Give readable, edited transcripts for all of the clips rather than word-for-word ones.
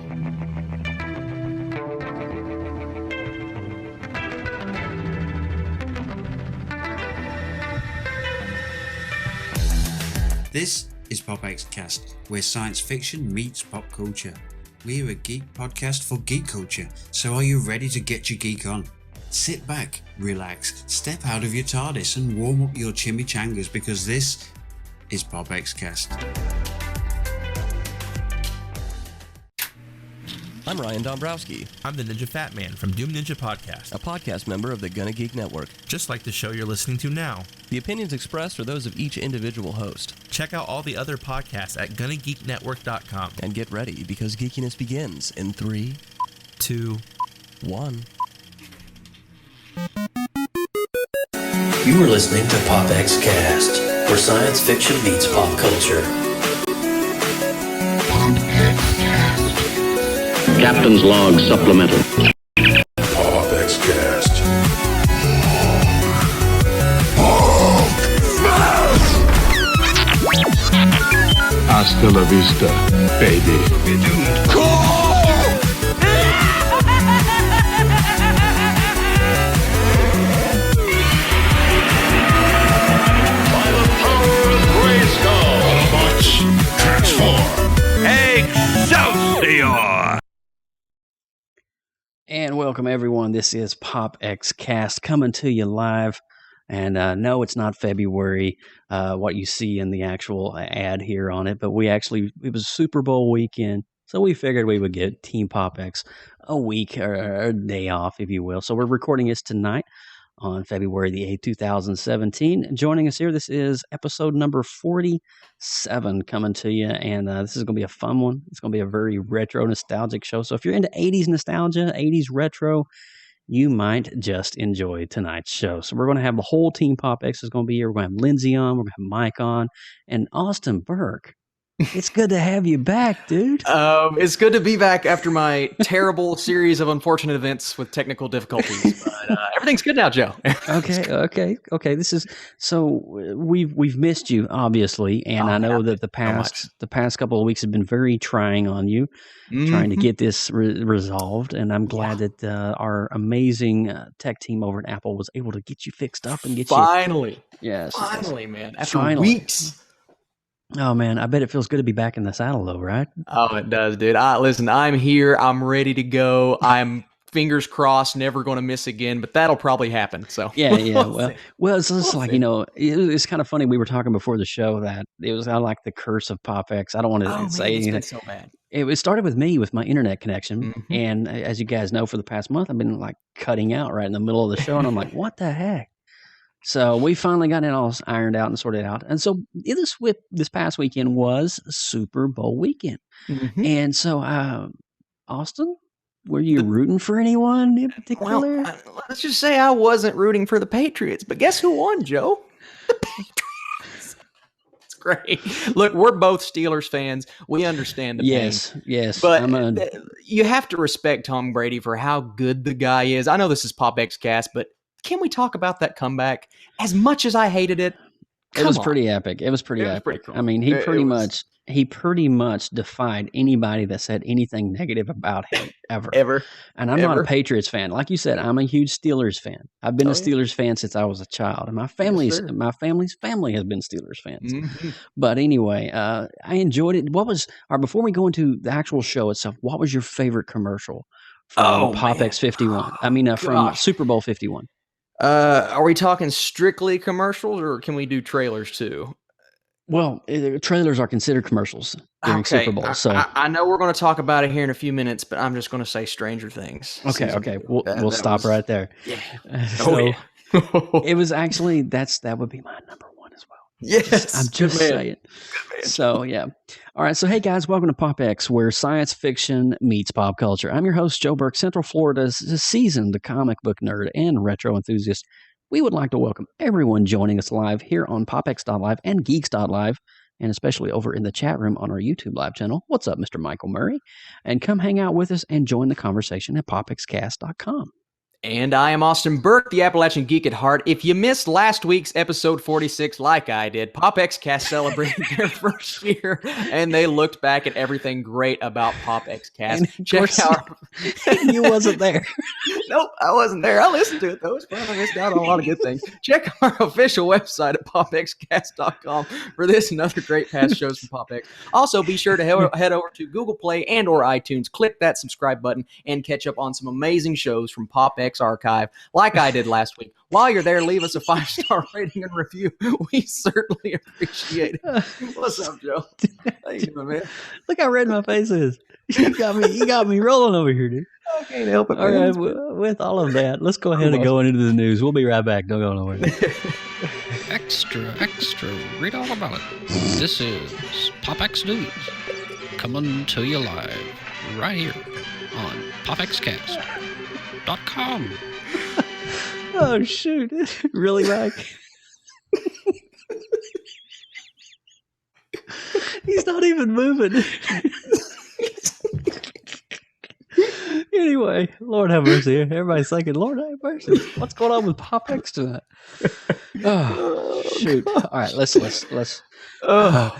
This is PopXcast, where science fiction meets pop culture. We're a geek podcast for geek culture, so are you ready to get your geek on? Sit back, relax, step out of your TARDIS and warm up your chimichangas because this is PopXcast. I'm Ryan Dombrowski. I'm the Ninja Fat Man from Doom Ninja Podcast, a podcast member of the Gonna Geek Network. Just like the show you're listening to now. The opinions expressed are those of each individual host. Check out all the other podcasts at GonnaGeekNetwork.com. And get ready, because geekiness begins in 3, 2, 1. You are listening to PopXcast, where science fiction meets pop culture. Captain's Log Supplemental. PopXcast. Hasta la vista, baby. By the power of Grayskull, Autobots, transform. Excelsior! And welcome, everyone. This is PopXcast coming to you live. And no, it's not February, what you see in the actual ad here on it. But it was Super Bowl weekend. So we figured we would get Team PopX a week or a day off, if you will. So we're recording this tonight on February the 8th, 2017. Joining us here, this is episode number 47 coming to you, and this is going to be a fun one. It's going to be a very retro nostalgic show. So if you're into 80s nostalgia, 80s retro, you might just enjoy tonight's show. So we're going to have the whole Team PopX is going to be here. We're going to have Lindsay on, we're going to have Mike on, and Austin Burke. It's good to have you back, dude. It's good to be back after my terrible series of unfortunate events with technical difficulties. But everything's good now, Joe. Okay. This is so we've missed you, obviously, and I know that the past couple of weeks have been very trying on you, trying to get this resolved. And I'm glad that our amazing tech team over at Apple was able to get you fixed up and get finally, man, after weeks. Oh, man, I bet it feels good to be back in the saddle, though, right? Oh, it does, dude. Listen, I'm here. I'm ready to go. I'm, fingers crossed, never going to miss again, but that'll probably happen. So Yeah. Well, it's just like, it's kind of funny. We were talking before the show that it was like the curse of PopX. I don't want to say anything. It's been so bad. It started with me with my internet connection. And as you guys know, for the past month, I've been like cutting out right in the middle of the show. And I'm like, what the heck? So we finally got it all ironed out and sorted out. And so this past weekend was Super Bowl weekend. And so, Austin, were you rooting for anyone in particular? Well, let's just say I wasn't rooting for the Patriots, but guess who won, Joe? The Patriots. It's great. Look, we're both Steelers fans. We understand the pain. Yes. But you have to respect Tom Brady for how good the guy is. I know this is PopXcast, but can we talk about that comeback? As much as I hated it, it was pretty epic. It was pretty epic. Pretty cool. I mean, he pretty much defied anybody that said anything negative about him ever. And I'm not a Patriots fan. Like you said, I'm a huge Steelers fan. I've been a Steelers fan since I was a child, and my family's family has been Steelers fans. But anyway, I enjoyed it. Before we go into the actual show itself, what was your favorite commercial from PopX 51? I mean, from Super Bowl 51. Are we talking strictly commercials, or can we do trailers too? Well, trailers are considered commercials during Super Bowl. So I know we're going to talk about it here in a few minutes, but I'm just going to say Stranger Things. Okay. We'll stop right there. Yeah. So it was actually that would be my number one as well. Yes, I'm just saying. So yeah. All right. So hey guys, welcome to PopX, where science fiction meets pop culture. I'm your host, Joe Burke, Central Florida's seasoned comic book nerd and retro enthusiast. We would like to welcome everyone joining us live here on PopX.live and Geeks.live, and especially over in the chat room on our YouTube live channel. What's up, Mr. Michael Murray? And come hang out with us and join the conversation at PopXcast.com. And I am Austin Burke, the Appalachian Geek at heart. If you missed last week's episode 46, like I did, PopXcast celebrated their first year, and they looked back at everything great about PopXcast. Check out. You wasn't there. Nope, I wasn't there. I listened to it, though. It's fun. I missed out on a lot of good things. Check our official website at PopXcast.com for this and other great past shows from PopX. Also, be sure to head over to Google Play and or iTunes. Click that subscribe button and catch up on some amazing shows from PopX Archive, like I did last week. While you're there, leave us a 5-star rating and review. We certainly appreciate it. What's up, Joe? How you doing, man? Look how red my face is. You got me rolling over here, dude. I can't help it, All man. right, with all of that, let's go ahead and go into the news. We'll be right back. Don't go nowhere. Extra, read all about it. This is PopX News, coming to you live right here on PopXcast.com. Oh, shoot. Really, Mike? He's not even moving. Anyway, Lord have mercy. Everybody's thinking, Lord have mercy. What's going on with PopX tonight? Oh, shoot. All right, let's. All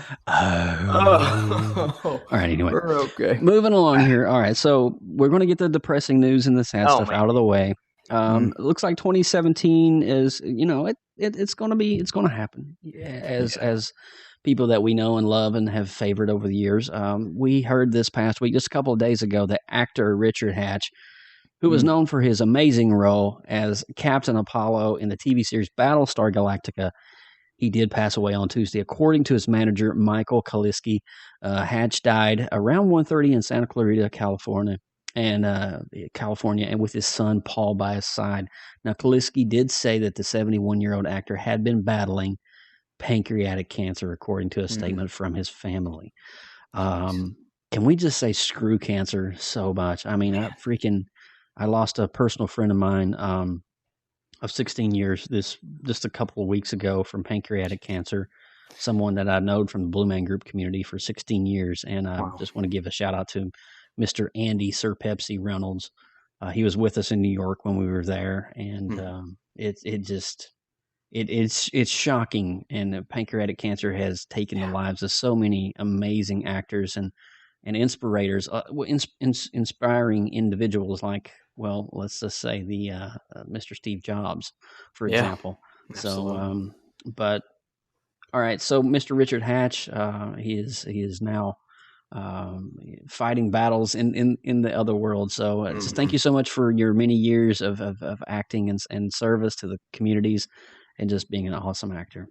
right, anyway. We're okay. Moving along here. All right, so we're going to get the depressing news and the sad stuff out of the way. It looks like 2017 is, it's going to happen as people that we know and love and have favored over the years. We heard this past week, just a couple of days ago, that actor Richard Hatch, who was known for his amazing role as Captain Apollo in the TV series Battlestar Galactica, he did pass away on Tuesday. According to his manager, Michael Kaliski, Hatch died around 1:30 in Santa Clarita, California, and with his son Paul by his side. Now, Kaliski did say that the 71-year-old actor had been battling pancreatic cancer, according to a statement from his family. Can we just say screw cancer so much? I mean, I lost a personal friend of mine of 16 years just a couple of weeks ago from pancreatic cancer, someone that I known from the Blue Man Group community for 16 years. And I just want to give a shout out to Mr. Andy Sir Pepsi Reynolds. He was with us in New York when we were there, and it's shocking. And pancreatic cancer has taken the lives of so many amazing actors and inspirators, inspiring individuals like, well, let's just say the Mr. Steve Jobs, for example. Absolutely. So, but all right. So, Mr. Richard Hatch, he is now fighting battles in the other world. So, just thank you so much for your many years of acting and service to the communities, and just being an awesome actor.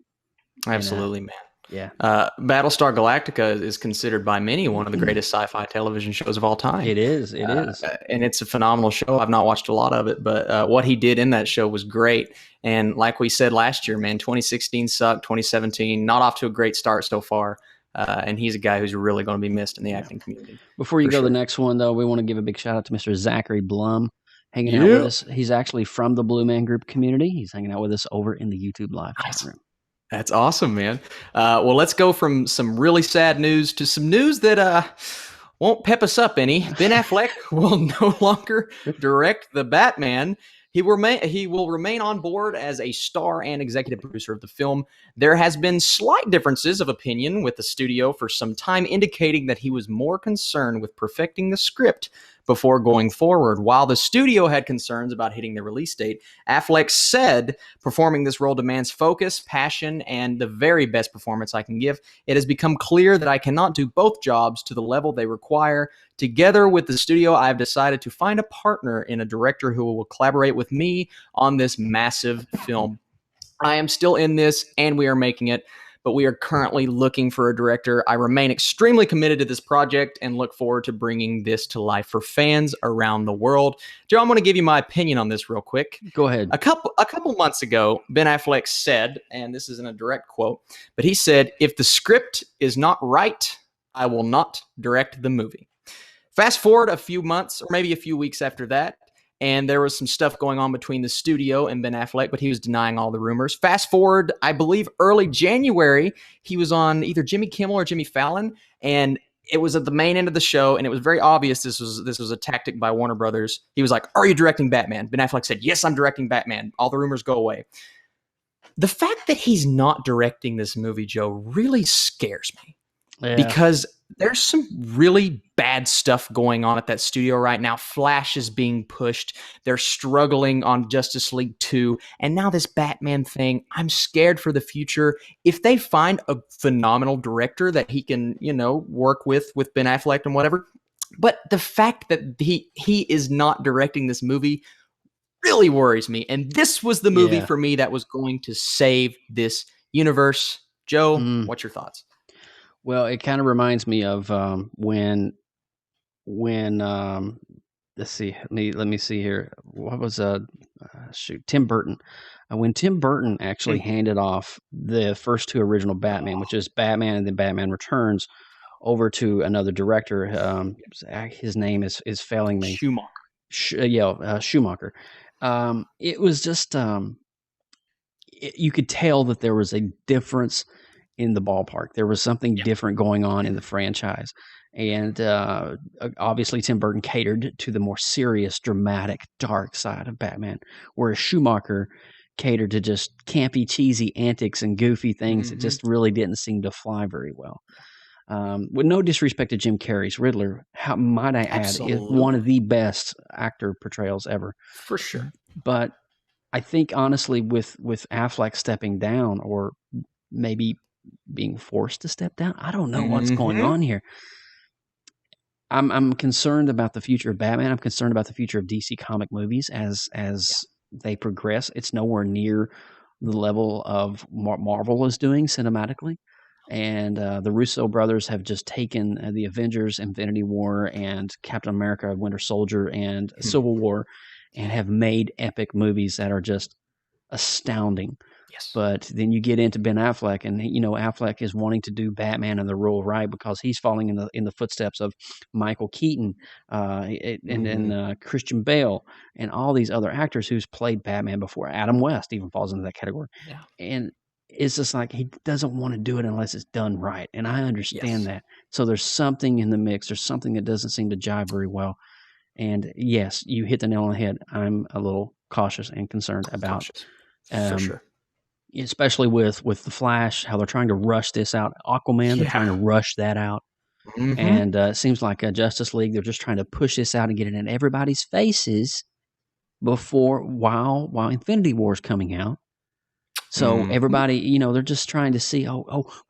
Absolutely, man. Yeah. Battlestar Galactica is considered by many one of the greatest sci-fi television shows of all time. It is. It is. And it's a phenomenal show. I've not watched a lot of it, but what he did in that show was great. And like we said last year, man, 2016 sucked. 2017, not off to a great start so far. And he's a guy who's really going to be missed in the acting community. Before you go to the next one, though, we want to give a big shout out to Mr. Zachary Blum hanging out with us. He's actually from the Blue Man Group community. He's hanging out with us over in the YouTube live chat room. That's awesome, man. Well, let's go from some really sad news to some news that won't pep us up any. Ben Affleck will no longer direct the Batman. He will remain on board as a star and executive producer of the film. There has been slight differences of opinion with the studio for some time, indicating that he was more concerned with perfecting the script before going forward. While the studio had concerns about hitting the release date, Affleck said, performing this role demands focus, passion, and the very best performance I can give. It has become clear that I cannot do both jobs to the level they require. Together with the studio, I have decided to find a partner in a director who will collaborate with me on this massive film. I am still in this, and we are making it, but we are currently looking for a director. I remain extremely committed to this project and look forward to bringing this to life for fans around the world. Joe, I'm going to give you my opinion on this real quick. Go ahead. A couple months ago, Ben Affleck said, and this isn't a direct quote, but he said, "If the script is not right, I will not direct the movie." Fast forward a few months, or maybe a few weeks after that, and there was some stuff going on between the studio and Ben Affleck, but he was denying all the rumors. Fast forward, I believe early January, he was on either Jimmy Kimmel or Jimmy Fallon, and it was at the main end of the show, and it was very obvious this was a tactic by Warner Brothers. He was like, "Are you directing Batman?" Ben Affleck said, "Yes, I'm directing Batman." All the rumors go away. The fact that he's not directing this movie, Joe, really scares me. Yeah. Because there's some really bad stuff going on at that studio right now. Flash is being pushed. They're struggling on Justice League 2. And now this Batman thing. I'm scared for the future. If they find a phenomenal director that he can, work with Ben Affleck and whatever. But the fact that he is not directing this movie really worries me. And this was the movie for me that was going to save this universe. Joe, what's your thoughts? Well, it kind of reminds me of when let's see, let me see here. What was Tim Burton? When Tim Burton actually handed off the first two original Batman, which is Batman and then Batman Returns, over to another director. His name is failing me. Schumacher. Schumacher. It was just you could tell that there was a difference in the ballpark. There was something different going on in the franchise. And obviously Tim Burton catered to the more serious, dramatic, dark side of Batman, whereas Schumacher catered to just campy, cheesy antics and goofy things that just really didn't seem to fly very well. With no disrespect to Jim Carrey's Riddler, how might I add, is one of the best actor portrayals ever. For sure. But I think honestly with Affleck stepping down, or maybe being forced to step down, I don't know what's going on here. I'm concerned about the future of Batman. I'm concerned about the future of DC comic movies as they progress. It's nowhere near the level of Marvel is doing cinematically. And the Russo brothers have just taken the Avengers, Infinity War, and Captain America, Winter Soldier, and Civil War, and have made epic movies that are just astounding. Yes. But then you get into Ben Affleck, and Affleck is wanting to do Batman in the role right because he's falling in the footsteps of Michael Keaton and Christian Bale and all these other actors who's played Batman before. Adam West even falls into that category. Yeah. And it's just like he doesn't want to do it unless it's done right, and I understand that. So there's something in the mix. There's something that doesn't seem to jive very well. And yes, you hit the nail on the head. I'm a little cautious and concerned about. For sure. Especially with the Flash, how they're trying to rush this out. Aquaman, they're trying to rush that out. And it seems like Justice League, they're just trying to push this out and get it in everybody's faces while Infinity War is coming out. So everybody, they're just trying to see,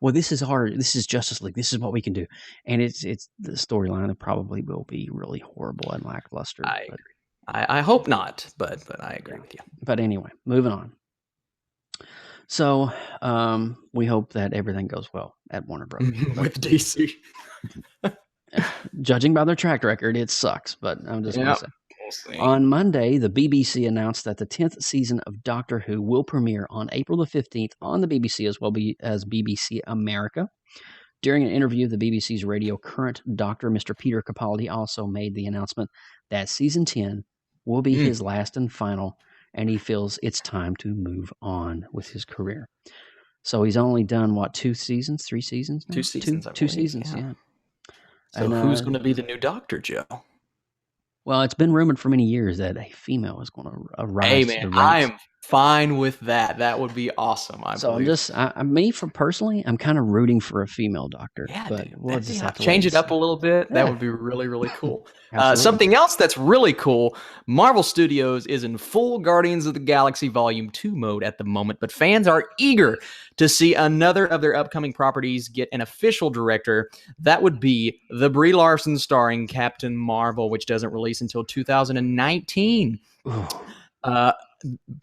this is this is Justice League. This is what we can do. And it's the storyline that probably will be really horrible and lackluster. I agree. I hope not, but I agree with you. But anyway, moving on. So we hope that everything goes well at Warner Brothers. With DC. Judging by their track record, it sucks, but I'm just going to say. On Monday, the BBC announced that the 10th season of Doctor Who will premiere on April the 15th on the BBC as well as BBC America. During an interview, the BBC's radio current doctor, Mr. Peter Capaldi, also made the announcement that season 10 will be his last and final, and he feels it's time to move on with his career. So he's only done, 2 seasons, 3 seasons? Now? 2 seasons. 2 seasons, yeah. So who's going to be the new Doctor, Joe? Well, it's been rumored for many years that a female is going to rise. Hey, man, I am fine with that. That would be awesome. I believe. Personally, I'm kind of rooting for a female Doctor. Yeah, but dude, we'll just have to change it up a little bit. Yeah. That would be really, really cool. Something else that's really cool, Marvel Studios is in full Guardians of the Galaxy Volume 2 mode at the moment, but fans are eager to see another of their upcoming properties get an official director. That would be the Brie Larson starring Captain Marvel, which doesn't release until 2019.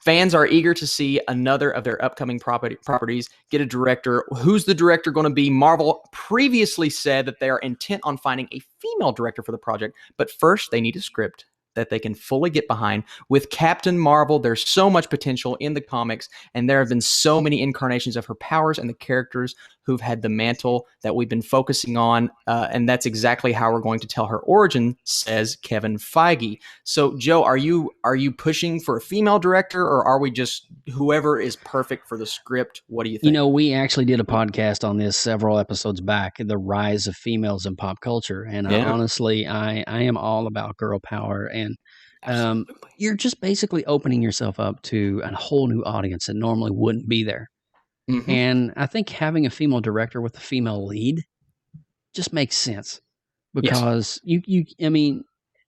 Fans are eager to see another of their upcoming properties get a director. Who's the director going to be? Marvel previously said that they are intent on finding a female director for the project, but first they need a script that they can fully get behind. With Captain Marvel, there's so much potential in the comics, and there have been so many incarnations of her powers and the characters who've had the mantle that we've been focusing on, and that's exactly how we're going to tell her origin, says Kevin Feige. So, Joe, are you pushing for a female director, or are we just whoever is perfect for the script? What do you think? You know, we actually did a podcast on this several episodes back, the rise of females in pop culture, and honestly, I am all about girl power, and you're just basically opening yourself up to a whole new audience that normally wouldn't be there. Mm-hmm. And I think having a female director with a female lead just makes sense because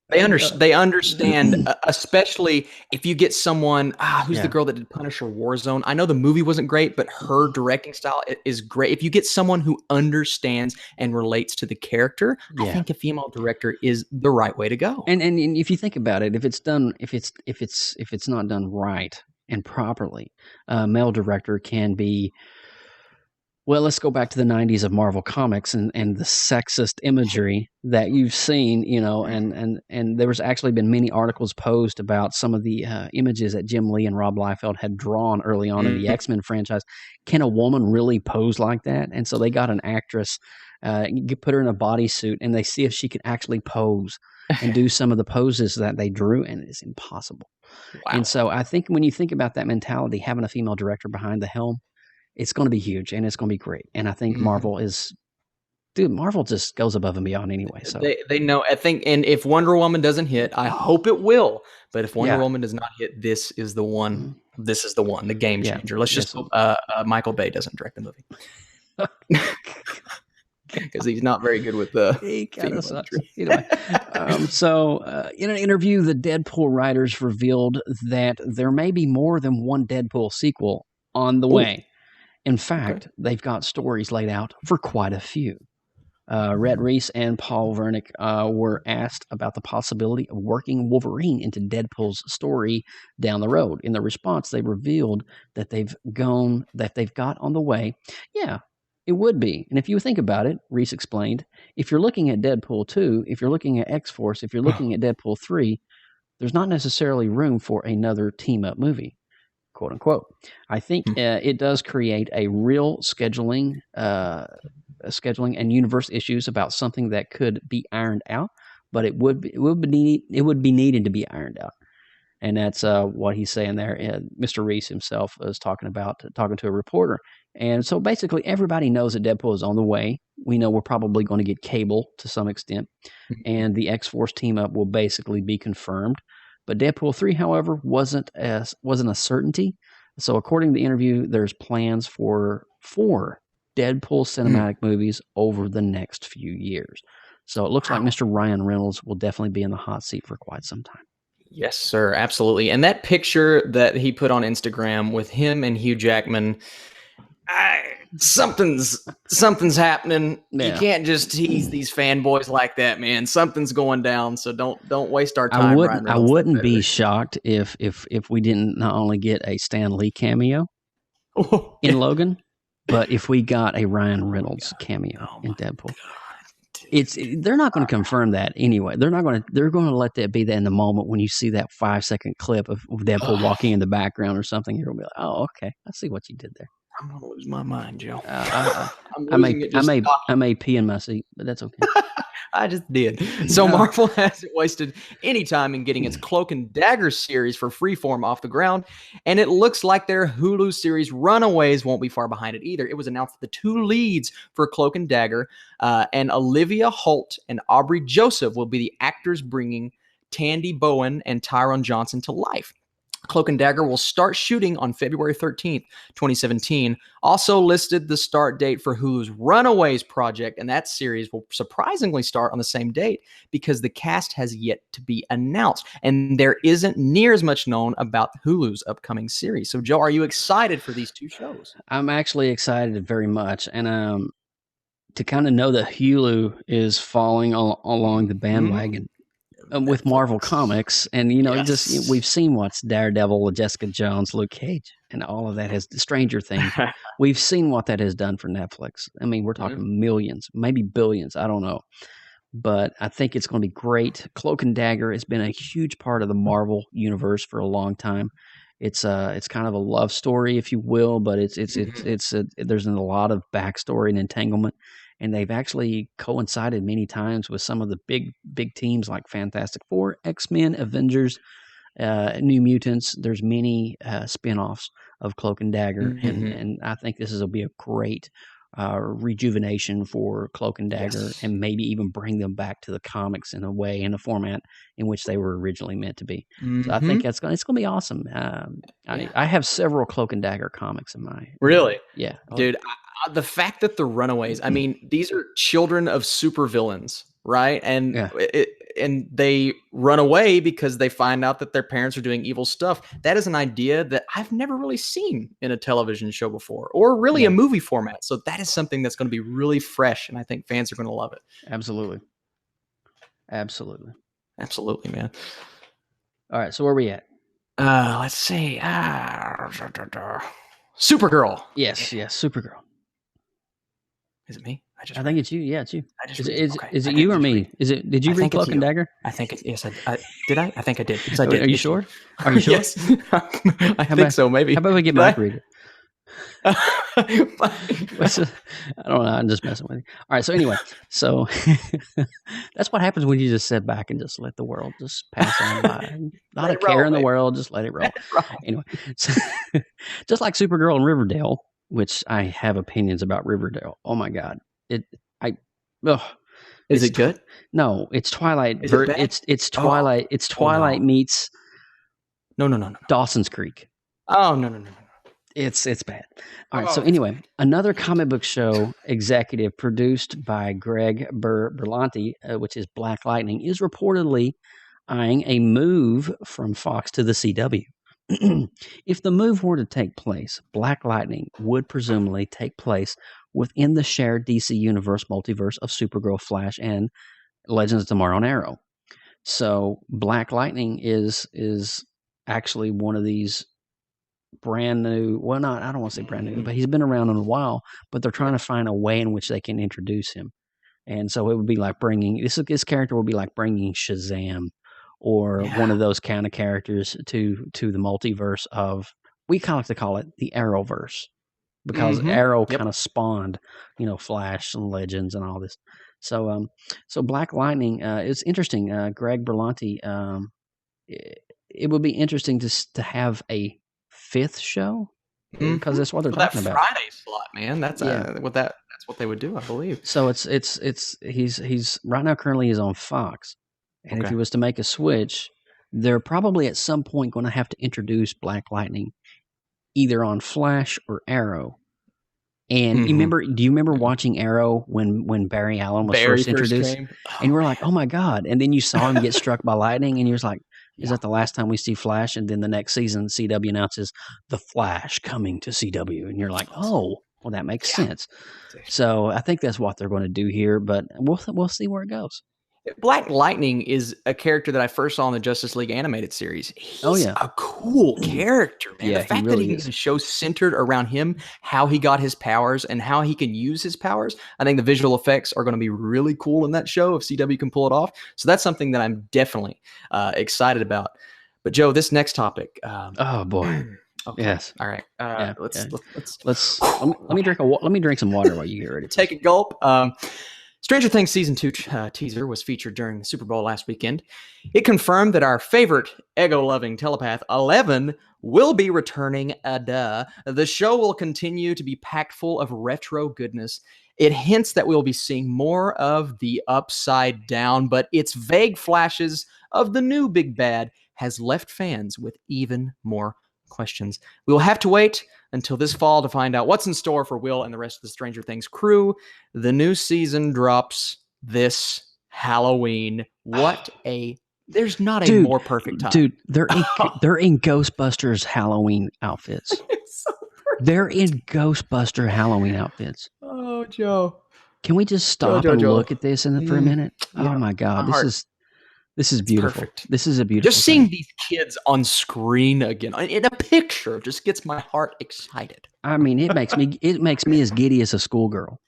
they understand, especially if you get someone who's the girl that did Punisher Warzone. I know the movie wasn't great, but her directing style is great. If you get someone who understands and relates to the character, I think a female director is the right way to go. And if you think about it, if it's not done right and properly, a male director can be. Well, let's go back to the 90s of Marvel Comics and the sexist imagery that you've seen, and there was actually been many articles posed about some of the images that Jim Lee and Rob Liefeld had drawn early on in the X-Men franchise. Can a woman really pose like that? And so they got an actress, put her in a bodysuit, and they see if she could actually pose and do some of the poses that they drew, and it's impossible. Wow. And so I think when you think about that mentality, having a female director behind the helm, it's going to be huge and it's going to be great. And I think Marvel just goes above and beyond anyway. So they know, I think, and if Wonder Woman doesn't hit, I hope it will. But if Wonder Woman does not hit, this is the one. This is the one, the game changer. Let's just hope Michael Bay doesn't direct the movie. Because he's not very good with the. He kind of sucks. Anyway, in an interview, the Deadpool writers revealed that there may be more than one Deadpool sequel on the way. In fact, they've got stories laid out for quite a few. Rhett Reese and Paul Wernick were asked about the possibility of working Wolverine into Deadpool's story down the road. In the response, they revealed that they've got on the way. Yeah, it would be. And if you think about it, Reese explained, if you're looking at Deadpool 2, if you're looking at X-Force, if you're looking at Deadpool 3, there's not necessarily room for another team-up movie, quote unquote. I think it does create a real scheduling and universe issues about something that could be ironed out, but it would be needed to be ironed out. And that's what he's saying there. Mr. Reese himself is talking to a reporter. And so basically everybody knows that Deadpool is on the way. We know we're probably going to get Cable to some extent, and the X-Force team up will basically be confirmed. But Deadpool 3, however, wasn't a certainty. So according to the interview, there's plans for 4 Deadpool cinematic movies over the next few years. So it looks like Mr. Ryan Reynolds will definitely be in the hot seat for quite some time. Yes, sir. Absolutely. And that picture that he put on Instagram with him and Hugh Jackman, something's happening. Yeah. You can't just tease these fanboys like that, man. Something's going down. So don't waste our time. I wouldn't be shocked if we didn't not only get a Stan Lee cameo in Logan, but if we got a Ryan Reynolds cameo in Deadpool. They're not going to confirm that anyway. They're going to let that be there in the moment when you see that 5-second clip of Deadpool walking in the background or something. You're going to be like, oh, okay, I see what you did there. I'm going to lose my mind, Joe. I may pee in my seat, but that's okay. I just did. So Marvel hasn't wasted any time in getting its Cloak and Dagger series for Freeform off the ground, and it looks like their Hulu series Runaways won't be far behind it either. It was announced that the 2 leads for Cloak and Dagger, and Olivia Holt and Aubrey Joseph will be the actors bringing Tandy Bowen and Tyrone Johnson to life. Cloak and Dagger will start shooting on February 13th, 2017. Also listed the start date for Hulu's Runaways project, and that series will surprisingly start on the same date because the cast has yet to be announced, and there isn't near as much known about Hulu's upcoming series. So, Joe, are you excited for these 2 shows? I'm actually excited very much, and to kind of know that Hulu is falling along the bandwagon. With Marvel Comics, and we've seen what's Daredevil, Jessica Jones, Luke Cage, and all of that has Stranger Things. We've seen what that has done for Netflix. I mean, we're talking millions, maybe billions. I don't know, but I think it's going to be great. Cloak and Dagger has been a huge part of the Marvel universe for a long time. It's kind of a love story, if you will, but there's a lot of backstory and entanglement, and they've actually coincided many times with some of the big teams like Fantastic Four, X-Men, Avengers, New Mutants. There's many spin-offs of Cloak and Dagger, and I think this will be a great rejuvenation for Cloak and Dagger, and maybe even bring them back to the comics in a format in which they were originally meant to be. So I think it's going to be awesome. I have several Cloak and Dagger comics in my yeah, dude. The fact that the Runaways, I mean, these are children of supervillains, right? And and they run away because they find out that their parents are doing evil stuff. That is an idea that I've never really seen in a television show before, or really a movie format. So that is something that's going to be really fresh, and I think fans are going to love it. Absolutely, man. All right, so where are we at? Let's see. Supergirl. Yes, Supergirl. Is it me? I think it's you. Yeah, it's you. Is it I you or me? Did you read Cloak and Dagger? I think yes. Did I? I think I did. Because I did. Are you sure? Are you sure? Yes. I think so. Maybe. How about we get Mike read it? I don't know. I'm just messing with you. All right. So anyway, that's what happens when you just sit back and just let the world just pass on by. Not a care in the world. Just let it roll. Anyway, so, just like Supergirl and Riverdale, which I have opinions about Riverdale. Oh my God. Is it good? No, it's Twilight. Is it bad? It's Twilight. It's Twilight meets No. Dawson's Creek. Oh no. It's bad. All right. So anyway, another comic book show executive produced by Greg Berlanti, which is Black Lightning, is reportedly eyeing a move from Fox to the CW. If the move were to take place, Black Lightning would presumably take place within the shared DC Universe multiverse of Supergirl, Flash, and Legends of Tomorrow and Arrow. So Black Lightning is actually one of these brand new, I don't want to say brand new, but he's been around in a while, but they're trying to find a way in which they can introduce him. And so it would be like this character will be like bringing Shazam or one of those kind of characters to the multiverse of, we kind of like to call it the Arrowverse, because Arrow kind of spawned, Flash and Legends and all this. So Black Lightning is interesting. Greg Berlanti, it would be interesting to have a fifth show, because that's what they're talking about. That Friday slot, man. That's what they would do, I believe. So he's right now currently is on Fox, and if he was to make a switch, they're probably at some point going to have to introduce Black Lightning either on Flash or Arrow. And do you remember watching Arrow when Barry Allen was first introduced? And you were like, oh my God. And then you saw him get struck by lightning, and you was like, is that the last time we see Flash? And then the next season, CW announces The Flash coming to CW. And you're like, oh, well, that makes sense. So I think that's what they're going to do here, but we'll see where it goes. Black Lightning is a character that I first saw in the Justice League animated series. He's a cool character, man. Yeah, the fact that the show centered around him, how he got his powers, and how he can use his powers, I think the visual effects are going to be really cool in that show if CW can pull it off. So that's something that I'm definitely excited about. But Joe, this next topic. Oh boy. Okay. Yes. All right. Let's let me drink some water while you get ready. Take a gulp. Stranger Things Season 2 teaser was featured during the Super Bowl last weekend. It confirmed that our favorite ego-loving telepath, 11, will be returning. The show will continue to be packed full of retro goodness. It hints that we'll be seeing more of the Upside Down, but its vague flashes of the new big bad has left fans with even more questions. We'll have to wait until this fall to find out what's in store for Will and the rest of the Stranger Things crew. The new season drops this Halloween. There's not a more perfect time. Dude, they're in Ghostbusters Halloween outfits. It's so perfect. They're in Ghostbuster Halloween outfits. Oh, Joe. Can we just stop and look at this for a minute? Oh my God, this is beautiful. Perfect. This is a beautiful. Just seeing these kids on screen again in a picture just gets my heart excited. I mean, it makes me as giddy as a schoolgirl.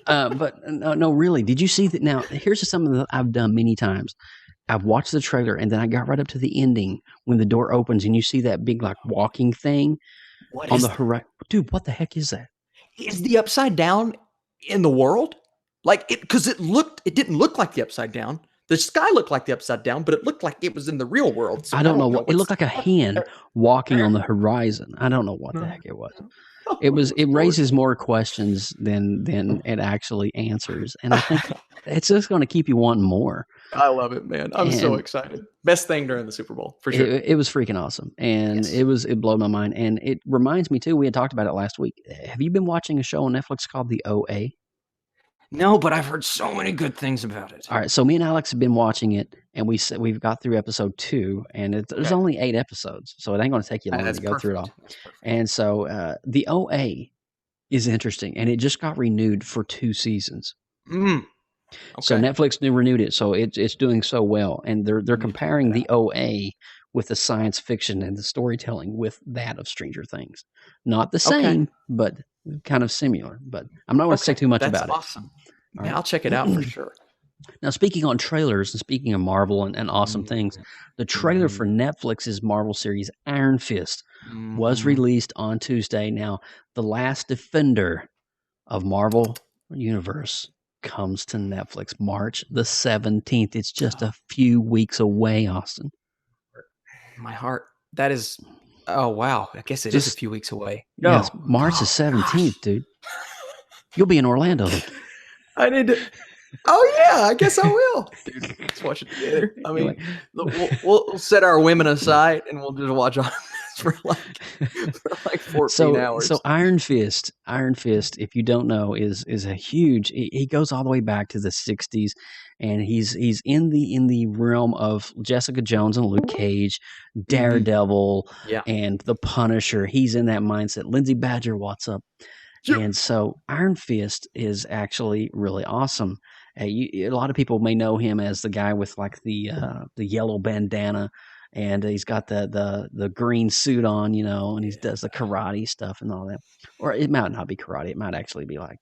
But no, really. Did you see that? Now, here's something that I've done many times. I've watched the trailer and then I got right up to the ending when the door opens and you see that big like walking thing on the horizon. Dude, what the heck is that? Is the upside down in the world? Like it, because it didn't look like the upside down. The sky looked like the upside down, but it looked like it was in the real world. So I don't know what it looked like. A hand walking on the horizon. I don't know what the heck it was. It raises more questions than it actually answers, and I think it's just going to keep you wanting more. I love it, man. I'm so excited. Best thing during the Super Bowl for sure. It was freaking awesome, and it blew my mind. And it reminds me too. We had talked about it last week. Have you been watching a show on Netflix called The OA? No, but I've heard so many good things about it. All right, so me and Alex have been watching it, and we've got through episode 2, and there's only 8 episodes, so it ain't going to take you long to go through it all. And so the OA is interesting, and it just got renewed for 2 seasons. Okay. So Netflix renewed it, so it's doing so well, and they're comparing the OA with the science fiction and the storytelling with that of Stranger Things. Not the same, but kind of similar. But I'm not going to say too much about it. That's awesome. Yeah, I'll check it out for sure. Now, speaking on trailers and speaking of Marvel and awesome things, the trailer for Netflix's Marvel series Iron Fist was released on Tuesday. Now, the last defender of Marvel Universe comes to Netflix March the 17th. It's just a few weeks away, Austin. My heart. That is, oh, wow. I guess it is a few weeks away. Yes, March the 17th, dude. You'll be in Orlando. I need to. Oh, yeah. I guess I will. Dude, let's watch it together. I mean, we'll set our women aside and we'll just watch on for like 14 hours. So Iron Fist, if you don't know, is a huge. He goes all the way back to the 60s, and he's in the realm of Jessica Jones and Luke Cage, Daredevil, and the Punisher. He's in that mindset. Lindsay Badger, what's up? Yep. And so Iron Fist is actually really awesome. A lot of people may know him as the guy with like the yellow bandana. And he's got the green suit on, and he does the karate stuff and all that. Or it might not be karate. It might actually be like,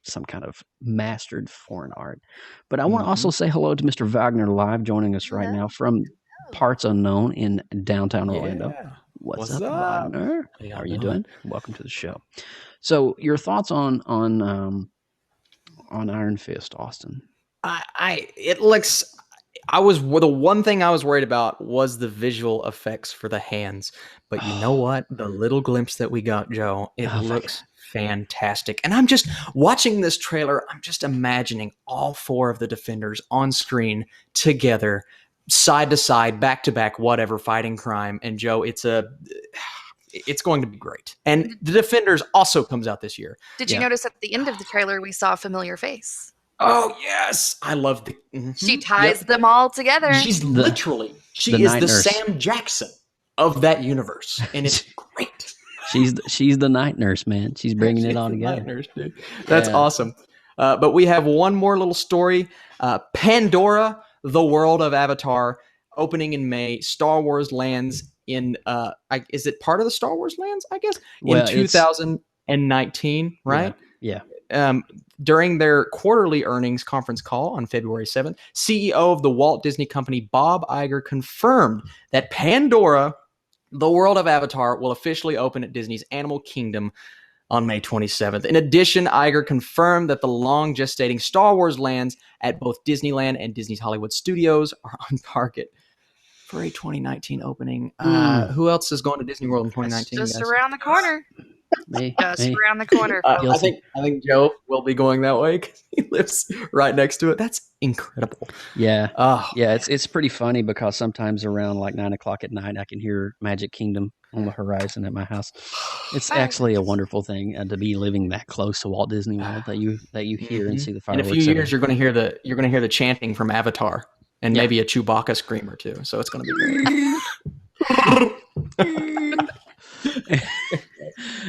some kind of mastered foreign art. But I want to also say hello to Mr. Wagner live joining us right now from Parts Unknown in downtown Orlando. What's up, Wagner? How are you doing? Welcome to the show. So your thoughts on Iron Fist, Austin? The one thing I was worried about was the visual effects for the hands. But you know what? The little glimpse that we got, Joe, it looks fantastic. And I'm just watching this trailer. I'm just imagining all 4 of the Defenders on screen together, side to side, back to back, whatever, fighting crime. And Joe, it's going to be great. And the Defenders also comes out this year. Did you notice at the end of the trailer we saw a familiar face? Oh, yes. I love the... She ties them all together. She is the Sam Jackson of that universe. And it's great. She's the night nurse, man. She's bringing it all together. Night nurse, dude. That's awesome. But we have one more little story. Pandora, the world of Avatar, opening in May. Star Wars lands in... is it part of the Star Wars lands, I guess? In 2019, right? Yeah. During their quarterly earnings conference call on February 7th, CEO of the Walt Disney Company, Bob Iger, confirmed that Pandora, the world of Avatar, will officially open at Disney's Animal Kingdom on May 27th. In addition, Iger confirmed that the long gestating Star Wars lands at both Disneyland and Disney's Hollywood Studios are on target for a 2019 opening. Who else is going to Disney World in 2019? Just around the corner. Around the corner. I think Joe will be going that way because he lives right next to it. That's incredible. Yeah. It's pretty funny because sometimes around like 9:00 at night, I can hear Magic Kingdom on the horizon at my house. It's actually a wonderful thing to be living that close to Walt Disney World that you hear and see the fireworks. In a few years, you're going to hear the chanting from Avatar and maybe a Chewbacca scream or two. So it's going to be great.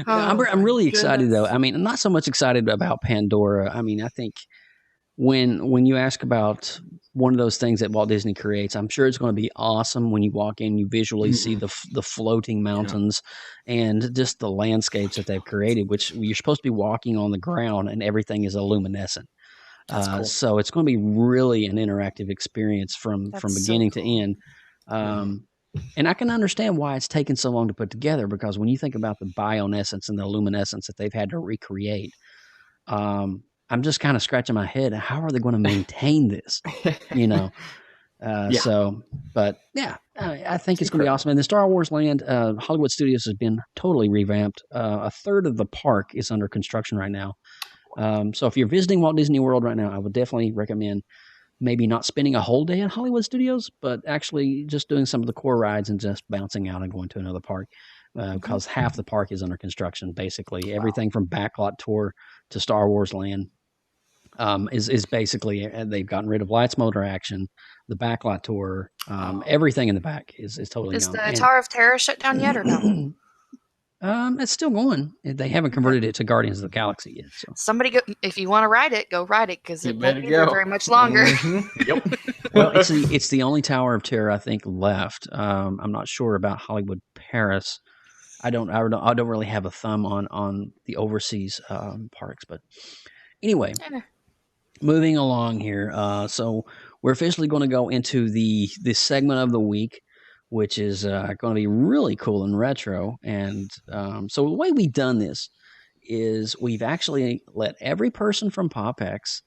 I'm really excited though. I mean, I'm not so much excited about Pandora. I mean, I think when you ask about one of those things that Walt Disney creates, I'm sure it's going to be awesome when you walk in. You visually see the floating mountains and just the landscapes that they've created, which you're supposed to be walking on the ground and everything is luminescent. Cool. So it's going to be really an interactive experience from beginning to end. And I can understand why it's taken so long to put together, because when you think about the bionescence and the luminescence that they've had to recreate, I'm just kind of scratching my head. How are they going to maintain this? So, but yeah, I think it's going to be awesome. In the Star Wars land, Hollywood Studios has been totally revamped. A third of the park is under construction right now. So if you're visiting Walt Disney World right now, I would definitely recommend maybe not spending a whole day at Hollywood Studios, but actually just doing some of the core rides and just bouncing out and going to another park. Because half the park is under construction, basically. Everything from backlot tour to Star Wars land is basically, they've gotten rid of Lights Motor Action, the backlot tour, everything in the back is totally Is gone. the Tower of Terror shut down yet or no? It's still going. They haven't converted it to Guardians of the Galaxy yet. So somebody go, if you want to ride it, go ride it, because it won't be there very much longer. Yep. Well, it's the only Tower of Terror I think left. I'm not sure about Hollywood Paris. I don't really have a thumb on the overseas parks, but anyway, moving along here. So we're officially going to go into this segment of the week, which is going to be really cool and retro. And so the way we've done this is we've actually let every person from PopX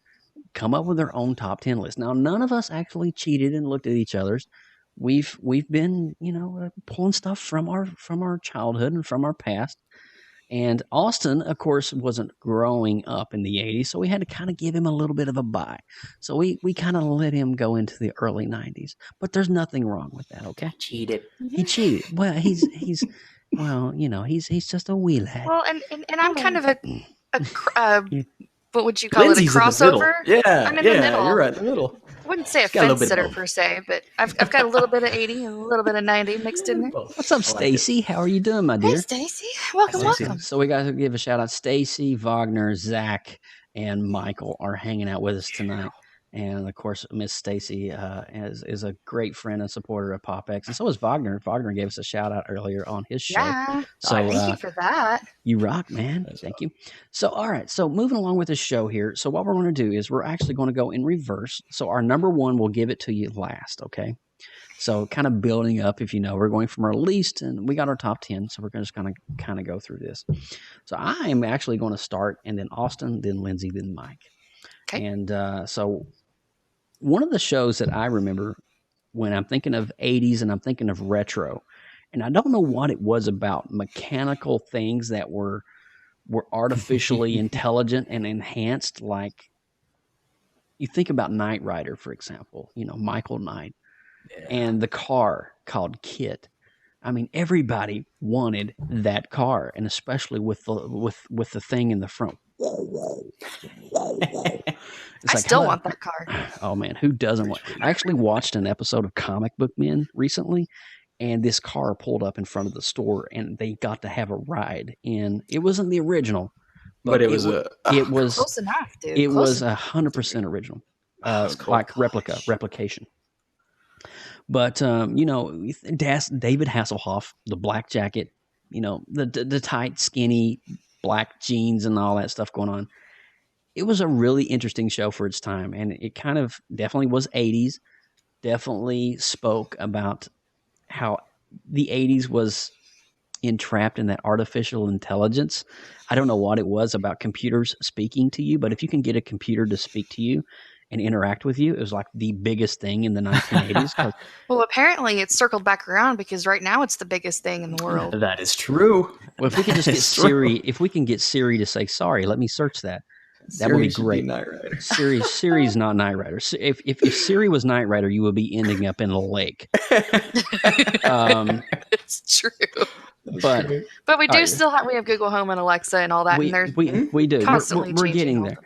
come up with their own top 10 list. Now, none of us actually cheated and looked at each other's. We've been, pulling stuff from our childhood and from our past. And Austin, of course, wasn't growing up in the 80s, so we had to kind of give him a little bit of a bye. So we kind of let him go into the early 90s. But there's nothing wrong with that, okay? Cheated. He cheated. Well, he's just a wee lad. Well, and I'm kind of a what would you call Lindsay's it? A crossover? I'm in the middle. You're right in the middle. I wouldn't say a fence sitter per se, but I've got a little bit of 80 and a little bit of 90 mixed in there. What's up, Stacy? How are you doing, my dear? Hey, Stacy. Welcome. So we got to give a shout out. Stacy, Wagner, Zach, and Michael are hanging out with us tonight. And of course, Miss Stacy is a great friend and supporter of PopX, and so is Wagner. Wagner gave us a shout out earlier on his show. Yeah, so thank you for that. You rock, man. Thank you. So, all right. So moving along with the show here. So what we're going to do is we're actually going to go in reverse. So our number one, we'll give it to you last. Okay. So kind of building up, if you know, we're going from our least, and we got our top 10. So we're going to just kind of go through this. So I am actually going to start, and then Austin, then Lindsay, then Mike. Okay. And so one of the shows that I remember when I'm thinking of 80s and I'm thinking of retro, and I don't know what it was about mechanical things that were artificially intelligent and enhanced. Like you think about Knight Rider, for example, Michael Knight, and the car called Kit. I mean, everybody wanted that car, and especially with the thing in the front. I still want that car. Oh man, who doesn't want? I actually watched an episode of Comic Book Men recently, and this car pulled up in front of the store, and they got to have a ride in. It wasn't the original, but it was close enough, dude. It was 100% original, like replication. But David Hasselhoff, the black jacket, the tight, skinny black jeans and all that stuff going on. It was a really interesting show for its time, and it kind of definitely was 80s, definitely spoke about how the 80s was entrapped in that artificial intelligence. I don't know what it was about computers speaking to you, but if you can get a computer to speak to you and interact with you, it was like the biggest thing in the 1980s. Well, apparently it's circled back around, because right now it's the biggest thing in the world. That is true. Well, if we could just get Siri, if we can get Siri to say, sorry, let me search that. That would be great. Knight Rider. Siri's not Knight Rider. If Siri was Knight Rider, you would be ending up in a lake. It's true. But we do we have Google Home and Alexa and all that, and they're we do. Constantly we're getting there.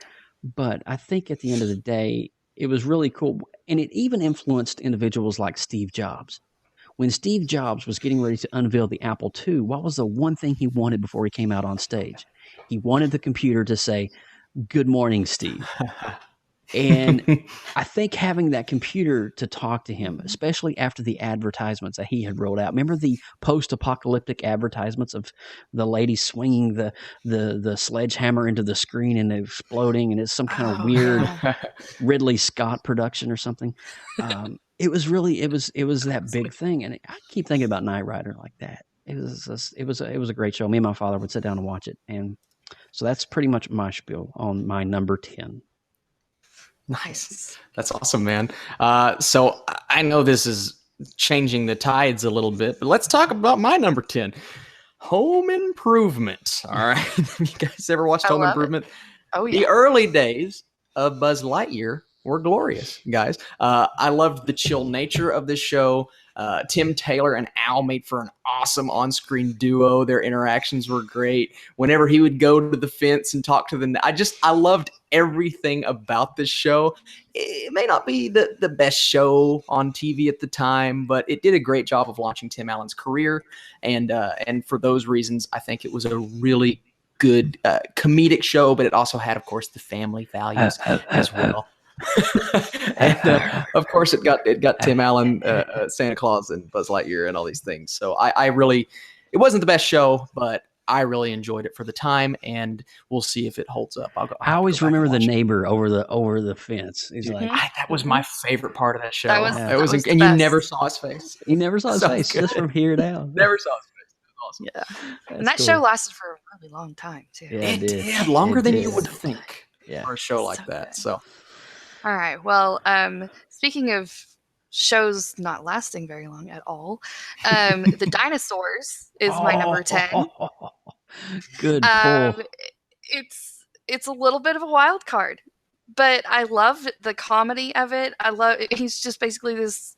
But I think at the end of the day, it was really cool, and it even influenced individuals like Steve Jobs. When Steve Jobs was getting ready to unveil the Apple II, what was the one thing he wanted before he came out on stage? He wanted the computer to say, "Good morning, Steve." And I think having that computer to talk to him, especially after the advertisements that he had rolled out. Remember the post-apocalyptic advertisements of the lady swinging the sledgehammer into the screen and exploding, and it's some kind of weird Ridley Scott production or something. It was that big thing, and I keep thinking about Knight Rider like that. It was a great show. Me and my father would sit down and watch it, and so that's pretty much my spiel on my number 10. Nice. That's awesome, man. So I know this is changing the tides a little bit, but let's talk about my number 10. Home Improvement. All right. You guys ever watched Home Improvement? Oh, yeah. The early days of Buzz Lightyear were glorious, guys. I loved the chill nature of this show. Tim Taylor and Al made for an awesome on-screen duo. Their interactions were great. Whenever he would go to the fence and talk to I loved everything about this show. It may not be the best show on TV at the time, but it did a great job of launching Tim Allen's career. And for those reasons, I think it was a really good comedic show, but it also had, of course, the family values as well. And of course it got Tim Allen, Santa Claus, and Buzz Lightyear and all these things. So I really, it wasn't the best show, but I really enjoyed it for the time, and we'll see if it holds up. I always remember the neighbor over the fence. He's like, that was my favorite part of that show. That was and you never saw his face. You never saw his face, just from here down. Never saw his face. It was awesome. Yeah, and that show lasted for a really long time too. Yeah, it did longer than you would think for a show like that. Good. So. All right. Well, speaking of shows not lasting very long at all, The Dinosaurs is my number 10. Good pull. It's a little bit of a wild card, but I love the comedy of it. He's just basically this,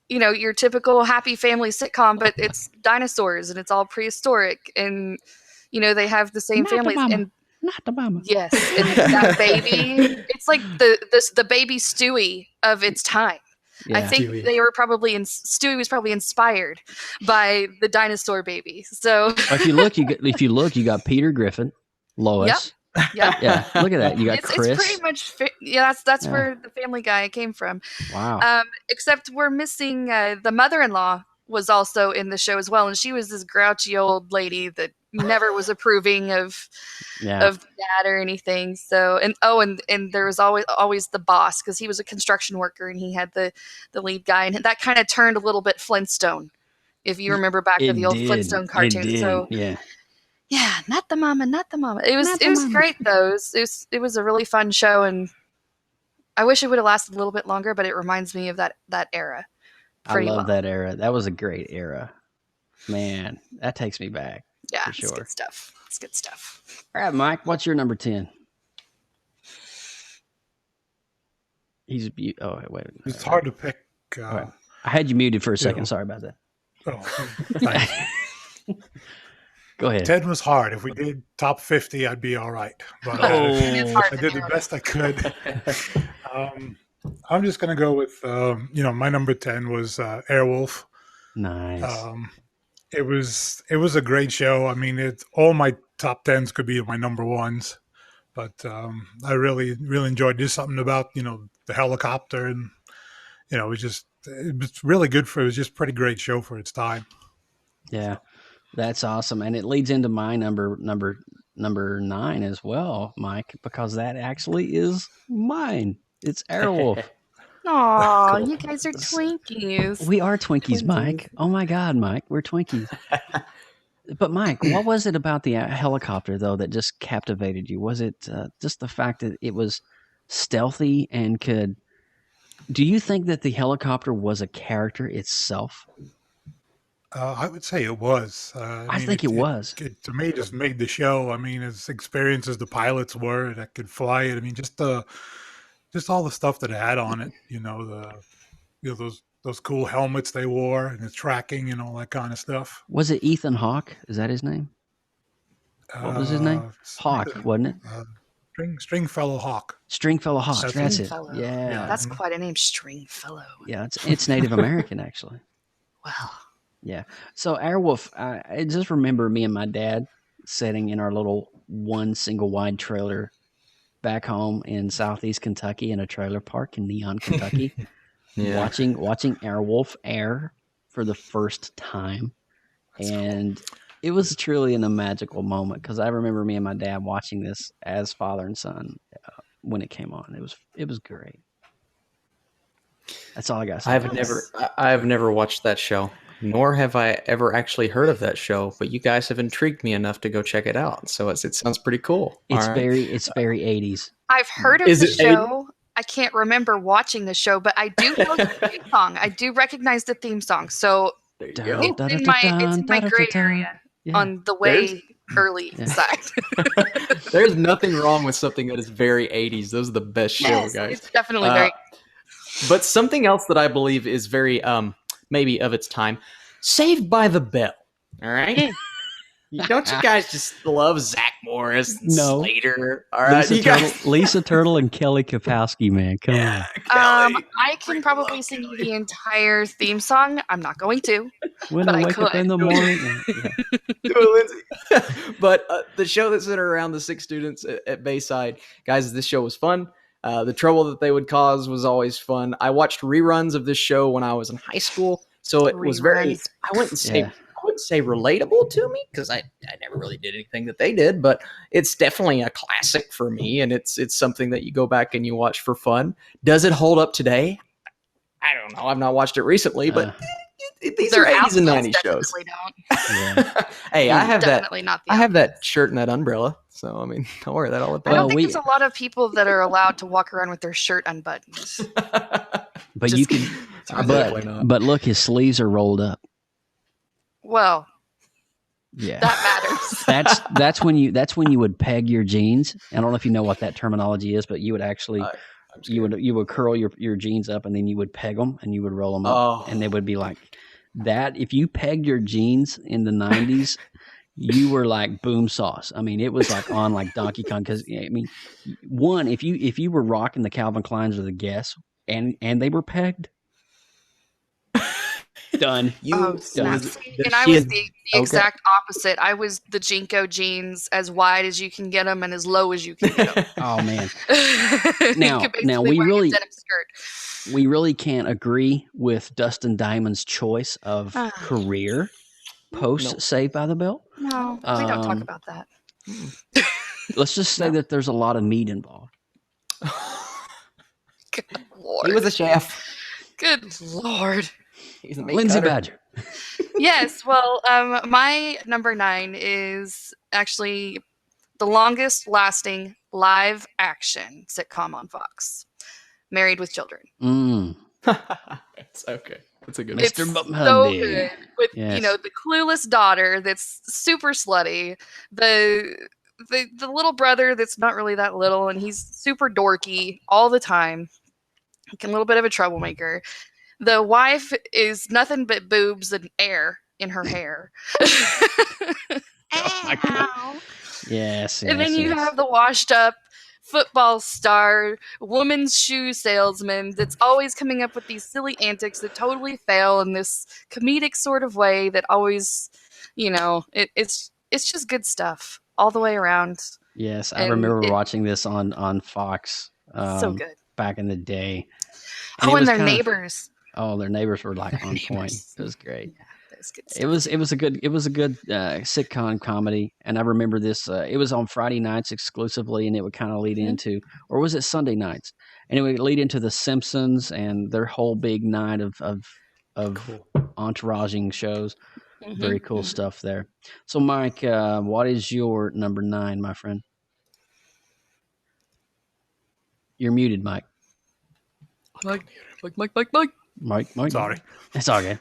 your typical happy family sitcom, but it's dinosaurs and it's all prehistoric, and they have the same families and. Not the mama. Yes, and that baby. It's like the baby Stewie of its time. Yeah. I think Stewie. They were probably Stewie was probably inspired by the dinosaur baby. So if you look, you got Peter Griffin, Lois. Yep. Yeah. Look at that. You got Chris. It's pretty much. That's where the Family Guy came from. Wow. Except we're missing the mother-in-law was also in the show as well, and she was this grouchy old lady that never was approving of dad or anything. So and there was always the boss, because he was a construction worker and he had the lead guy, and that kind of turned a little bit Flintstone, if you remember back to the old Flintstone cartoon. So yeah, not the mama. It was great though. It was a really fun show, and I wish it would have lasted a little bit longer, but it reminds me of that era. I love that era. That was a great era. Man, that takes me back. Yeah, for sure. It's good stuff. All right, Mike, what's your number 10? Wait. It's hard to pick. Right. I had you muted for a second. Sorry about that. Oh, go ahead. 10 was hard. If we did top 50, I'd be all right. But I did the best I could. I'm just going to go with, my number 10 was Airwolf. Nice. It was a great show. I mean, all my top 10s could be my number ones, but I really, really enjoyed it. Just something about, the helicopter, and, it was really good it was just a pretty great show for its time. Yeah, that's awesome. And it leads into my number 9 as well, Mike, because that actually is mine. It's Airwolf. Aw, cool. You guys are Twinkies. We are Twinkies, Mike. Oh my God, Mike, we're Twinkies. But Mike, what was it about the helicopter though that just captivated you? Was it just the fact that it was stealthy and could? Do you think that the helicopter was a character itself? I would say it was. I think it was. It, to me, just made the show. I mean, as experienced as the pilots were that could fly it. I mean, just all the stuff that it had on it. Those cool helmets they wore and the tracking and all that kind of stuff. Was it Ethan Hawke? Is that his name? What was his name? Hawke, wasn't it? Stringfellow Hawk. Stringfellow Hawk. That's it. Yeah, that's quite a name, Stringfellow. Yeah, it's Native American actually. Wow. Yeah. So Airwolf, I just remember me and my dad sitting in our little one single wide trailer back home in Southeast Kentucky in a trailer park in Neon, Kentucky, watching Airwolf air for the first time. And it was truly a magical moment because I remember me and my dad watching this as father and son when it came on. It was great. That's all I got to say. I have never watched that show, nor have I ever actually heard of that show. But you guys have intrigued me enough to go check it out. So it sounds pretty cool. It's very 80s. I've heard of the show. I can't remember watching the show, but I do know the theme song. I do recognize the theme song. So it's in my gray area on the way early side. There's nothing wrong with something that is very 80s. Those are the best shows, guys. It's definitely very. But something else that I believe is very maybe of its time, Saved by the Bell. All right. Don't you guys just love Zach Morris and Slater? All right, Lisa Turtle and Kelly Kapowski, man. Come on. I can probably sing you the entire theme song. I'm not going to. When I wake up in the morning. But the show that centered around the 6 students at Bayside, guys, this show was fun. The trouble that they would cause was always fun. I watched reruns of this show when I was in high school, so it was very. I wouldn't say relatable to me because I never really did anything that they did, but it's definitely a classic for me, and it's something that you go back and you watch for fun. Does it hold up today? I don't know. I've not watched it recently, but these are 80s and 90s shows. Don't. Hey, I have definitely that. Not the I have that shirt and that umbrella, so I mean, don't wear that all the time. I don't think there's a lot of people that are allowed to walk around with their shirt unbuttoned. But you can. But look, his sleeves are rolled up. Well, yeah, that matters. that's when you would peg your jeans. I don't know if you know what that terminology is, but you would actually you would curl your jeans up and then you would peg them and you would roll them up and they would be like that. If you pegged your jeans in the 90s, you were like boom sauce. I mean, it was like on like Donkey Kong because I mean, one if you were rocking the Calvin Kleins or the Guess and they were pegged. Done. And I was the exact opposite. I was the Jinko jeans, as wide as you can get them and as low as you can get them. Oh man! now we really can't agree with Dustin Diamond's choice of career post Saved by the Bell. No, we don't talk about that. Let's just say that there's a lot of meat involved. Good Lord. He was a chef. Good Lord. Lindsay Badger. Yes, well, my number 9 is actually the longest lasting live action sitcom on Fox, Married with Children. It's okay. That's a good one. It's so good with the clueless daughter that's super slutty, the little brother that's not really that little and he's super dorky all the time, like a little bit of a troublemaker. The wife is nothing but boobs and air in her hair. Oh my God. Yes. And then you have the washed up football star, woman's shoe salesman that's always coming up with these silly antics that totally fail in this comedic sort of way that always, it's just good stuff all the way around. Yes, I remember watching this on Fox. So good. Back in the day. And their neighbors. Their neighbors were like on point. It was great. Yeah, that was good It stuff. was a good sitcom comedy, and I remember this. It was on Friday nights exclusively, and it would kind of lead into, or was it Sunday nights? And it would lead into The Simpsons and their whole big night of entouraging shows. Mm-hmm. Very cool stuff there. So, Mike, what is your number 9, my friend? You're muted, Mike. Mike. Mike. Sorry. It's all good.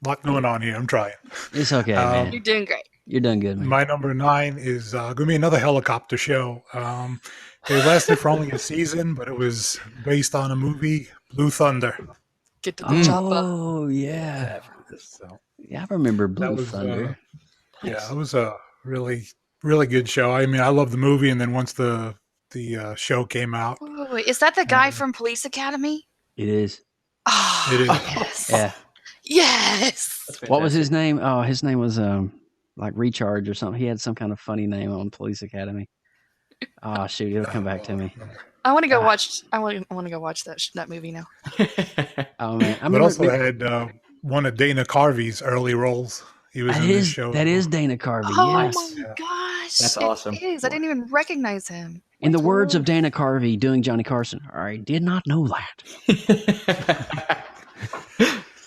Lot going on here. I'm trying. It's okay, man. You're doing great. You're doing good, man. My number 9 is going to be another helicopter show. It lasted for only a season, but it was based on a movie, Blue Thunder. Get to the chopper. Oh, yeah. Yeah, I remember Blue Thunder. Yeah, it was a really, really good show. I mean, I love the movie, and then once the show came out. Wait, is that the guy from Police Academy? It is. Oh, it is. Yes. Yeah. Yes. What was his name? Oh, his name was like Recharge or something. He had some kind of funny name on Police Academy. Oh shoot, it'll come back to me. I want to go watch. I want to go watch that movie now. Oh man, but also had one of Dana Carvey's early roles. He was in this show. That is Dana Carvey. Oh Yes. my gosh, That's awesome. It is. I didn't even recognize him. In the words of Dana Carvey doing Johnny Carson, I did not know that.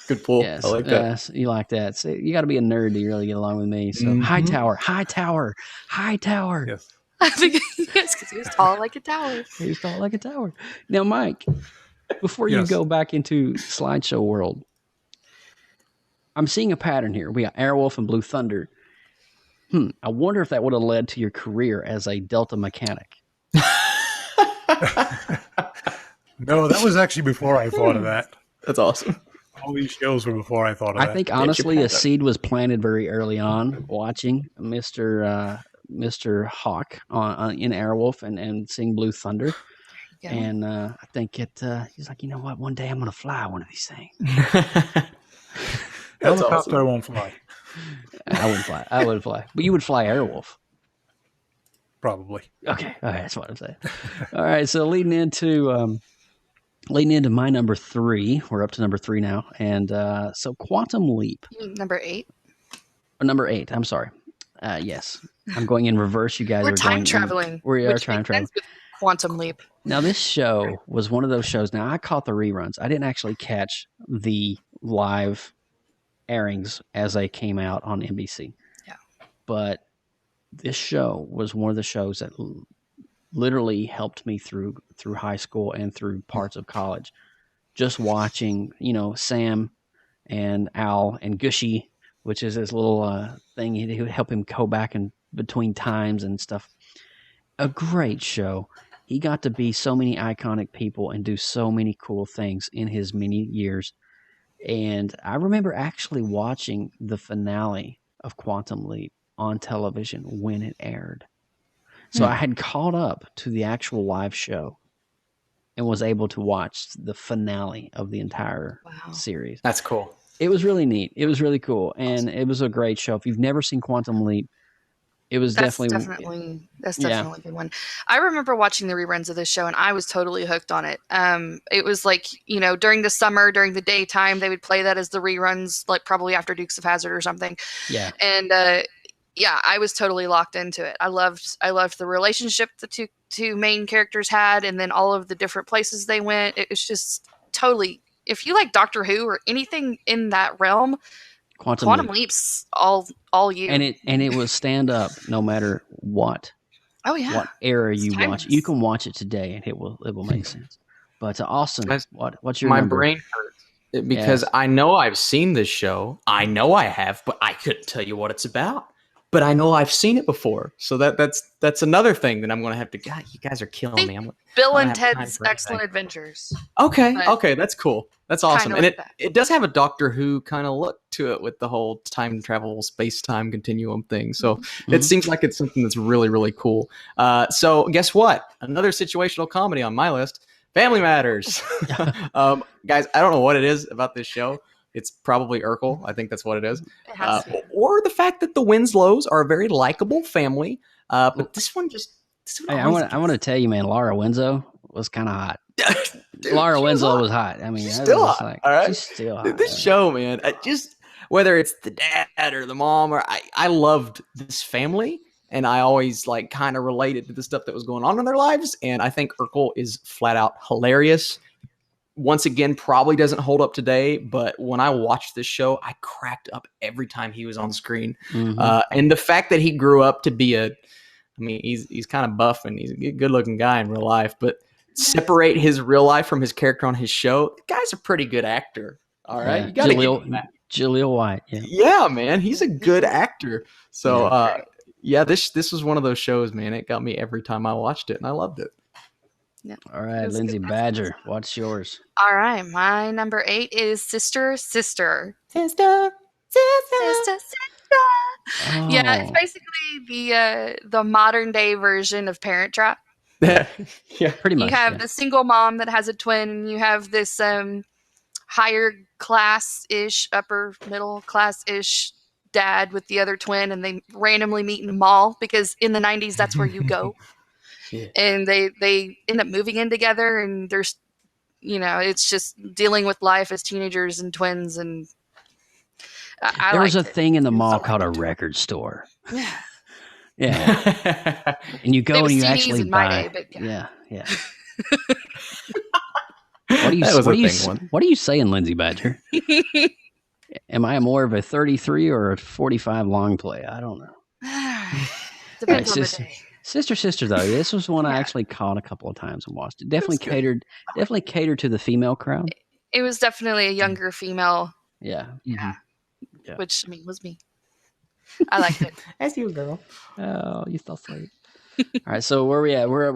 Good pull. Yes, I like that. yes, you like that. So you got to be a nerd to really get along with me. So Hightower. Yes. I think yes, because he was tall like a tower. He was tall like a tower. Now, Mike, before you go back into slideshow world, I'm seeing a pattern here. We got Airwolf and Blue Thunder. I wonder if that would have led to your career as a Delta mechanic. No, that was actually before I thought of that. That's awesome. All these shows were before I thought of that. I think, honestly, a seed was planted very early on watching Mr. Hawk in Airwolf and seeing Blue Thunder. Yeah. And I think he's like, you know what? One day I'm going to fly one of these things. Helicopter won't fly. I wouldn't fly. But you would fly Airwolf. Probably. Okay. All right. That's what I'm saying. All right. So leading into my number 3, we're up to number 3 now. And so Quantum Leap. Number 8? Number 8. I'm sorry. Yes. I'm going in reverse. You guys We're are time traveling. We are time traveling. Quantum Leap. Now, this show was one of those shows. Now, I caught the reruns. I didn't actually catch the live airings as they came out on NBC. Yeah. But this show was one of the shows that literally helped me through high school and through parts of college. Just watching, Sam and Al and Gushy, which is his little thing. He would help him go back in between times and stuff. A great show. He got to be so many iconic people and do so many cool things in his many years. And I remember actually watching the finale of Quantum Leap on television when it aired. So I had caught up to the actual live show and was able to watch the finale of the entire series. That's cool. It was really neat. It was really cool. And it was a great show. If you've never seen Quantum Leap, it was definitely a good one. I remember watching the reruns of this show and I was totally hooked on it. It was like, during the summer, during the daytime, they would play that as the reruns, like probably after Dukes of Hazzard or something. Yeah. And I was totally locked into it. I loved the relationship the two main characters had, and then all of the different places they went. It was just totally, if you like Doctor Who or anything in that realm, Quantum Leap's all you. And it was stand up no matter what. Oh yeah. What era you watch. You can watch it today and it will make sense. But Austin, what's your number? My brain hurts because I know I've seen this show. I know I have, but I couldn't tell you what it's about. But I know I've seen it before. So that's another thing that I'm going to have to. God, you guys are killing me. Bill and Ted's Excellent Adventures. Okay, that's cool. That's awesome. And like it does have a Doctor Who kind of look to it with the whole time travel, space-time continuum thing. So it seems like it's something that's really, really cool. So guess what? Another situational comedy on my list, Family Matters. Guys, I don't know what it is about this show. It's probably Urkel. I think that's what it is. Or the fact that the Winslows are a very likable family. But this one just... I want to tell you, man, Laura Winslow was kind of hot. Laura Winslow was hot. I mean, she's still hot. Like, all right? She's still hot. This show, man, just whether it's the dad or the mom, or I loved this family. And I always kind of related to the stuff that was going on in their lives. And I think Urkel is flat out hilarious. Once again, probably doesn't hold up today, but when I watched this show, I cracked up every time he was on screen. And the fact that he grew up to be he's kind of buff and he's a good looking guy in real life, but separate his real life from his character on his show, the guy's a pretty good actor. All right. You gotta Jaleel White. Yeah, man. He's a good actor. So this was one of those shows, man. It got me every time I watched it and I loved it. Yeah. All right, Lindsay Badger, what's yours? All right, my number 8 is Sister. Oh. Yeah, it's basically the modern day version of Parent Trap. Yeah, pretty much. You have the single mom that has a twin, and you have this higher class-ish, upper middle class-ish dad with the other twin, and they randomly meet in a mall because in the 90s that's where you go. and they end up moving in together, and there's, it's just dealing with life as teenagers and twins, and there was a thing in the mall called a record store. Yeah. Yeah. And you go and you actually buy. Day, yeah. What are you saying, Lindsay Badger? Am I more of a 33 or a 45 long play? I don't know. Depends on the day. Sister though, this was one I actually caught a couple of times and watched. It definitely catered to the female crowd. It was definitely a younger female. Yeah. Yeah. Which was me. I liked it. As you, girl. Oh, you so sweet. All right, so where we at? We're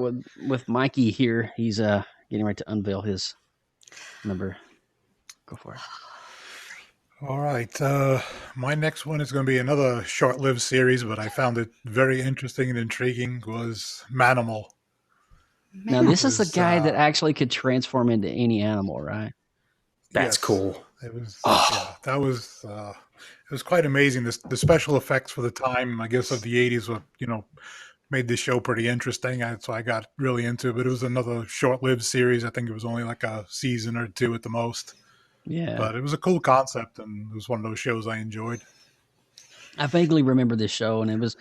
with Mikey here. He's getting ready to unveil his number. Go for it. All right. My next one is going to be another short-lived series, but I found it very interesting and intriguing, was Manimal. Now, this is the guy that actually could transform into any animal, right? That's cool. It was, that was, it was quite amazing. The special effects for the time, I guess, of the 80s were, made this show pretty interesting. So I got really into it, but it was another short-lived series. I think it was only like a season or two at the most. Yeah. But it was a cool concept, and it was one of those shows I enjoyed. I vaguely remember this show, and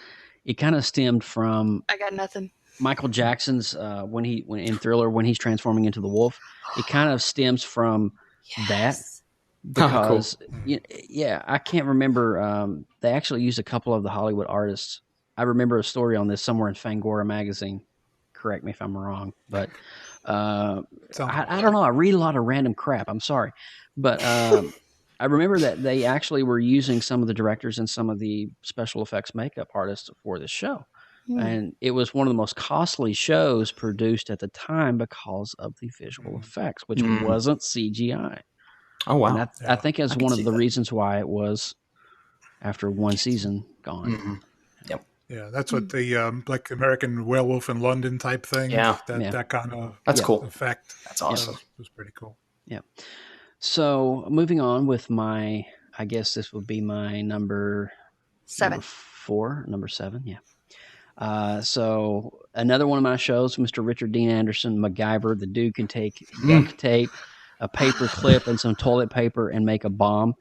it kind of stemmed from I got nothing. Michael Jackson's when in Thriller, when he's transforming into the wolf. It kind of stems from that. Because I can't remember. They actually used a couple of the Hollywood artists. I remember a story on this somewhere in Fangoria magazine. Correct me if I'm wrong, but I don't know. I read a lot of random crap. I'm sorry, but I remember that they actually were using some of the directors and some of the special effects makeup artists for this show, and it was one of the most costly shows produced at the time because of the visual effects, which wasn't CGI. Oh, wow. And I think that's one of the reasons why it was, after one season, gone. Mm-hmm. Yep. Yeah, that's what the like American Werewolf in London type thing. That kind of cool effect. That's awesome. Was pretty cool. Yeah. So moving on with I guess this would be my number 7. Number 7. Yeah. So another one of my shows, Mr. Richard Dean Anderson, MacGyver. The dude can take duct tape, a paper clip, and some toilet paper and make a bomb.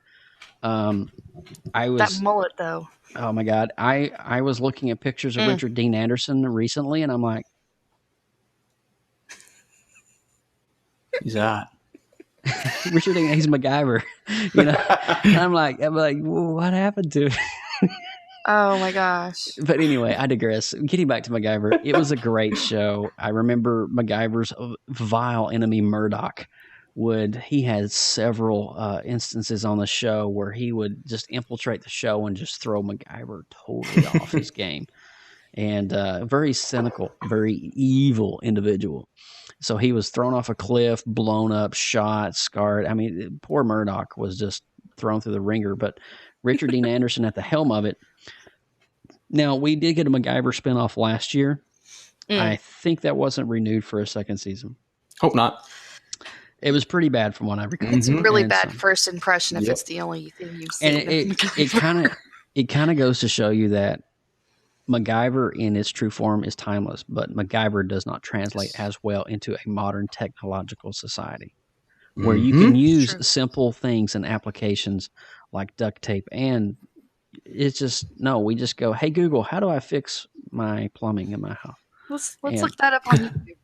That mullet though. Oh my God. I was looking at pictures of Richard Dean Anderson recently, and I'm like, he's hot. Richard Dean, he's MacGyver. And I'm like, well, what happened to him? Oh my gosh. But anyway, I digress. Getting back to MacGyver, it was a great show. I remember MacGyver's vile enemy, Murdoch. He had several instances on the show where he would just infiltrate the show and just throw MacGyver totally off his game. And very cynical, very evil individual. So he was thrown off a cliff, blown up, shot, scarred. I mean, poor Murdoch was just thrown through the ringer. But Richard Dean Anderson at the helm of it. Now, we did get a MacGyver spinoff last year. I think that wasn't renewed for a second season. Hope not. It was pretty bad from what I recall. It's really bad first impression if it's the only thing you've seen. And it kind of goes to show you that MacGyver in its true form is timeless, but MacGyver does not translate as well into a modern technological society where you can use simple things and applications like duct tape, and it's just we just go, hey Google, how do I fix my plumbing in my house? Let's look that up on YouTube.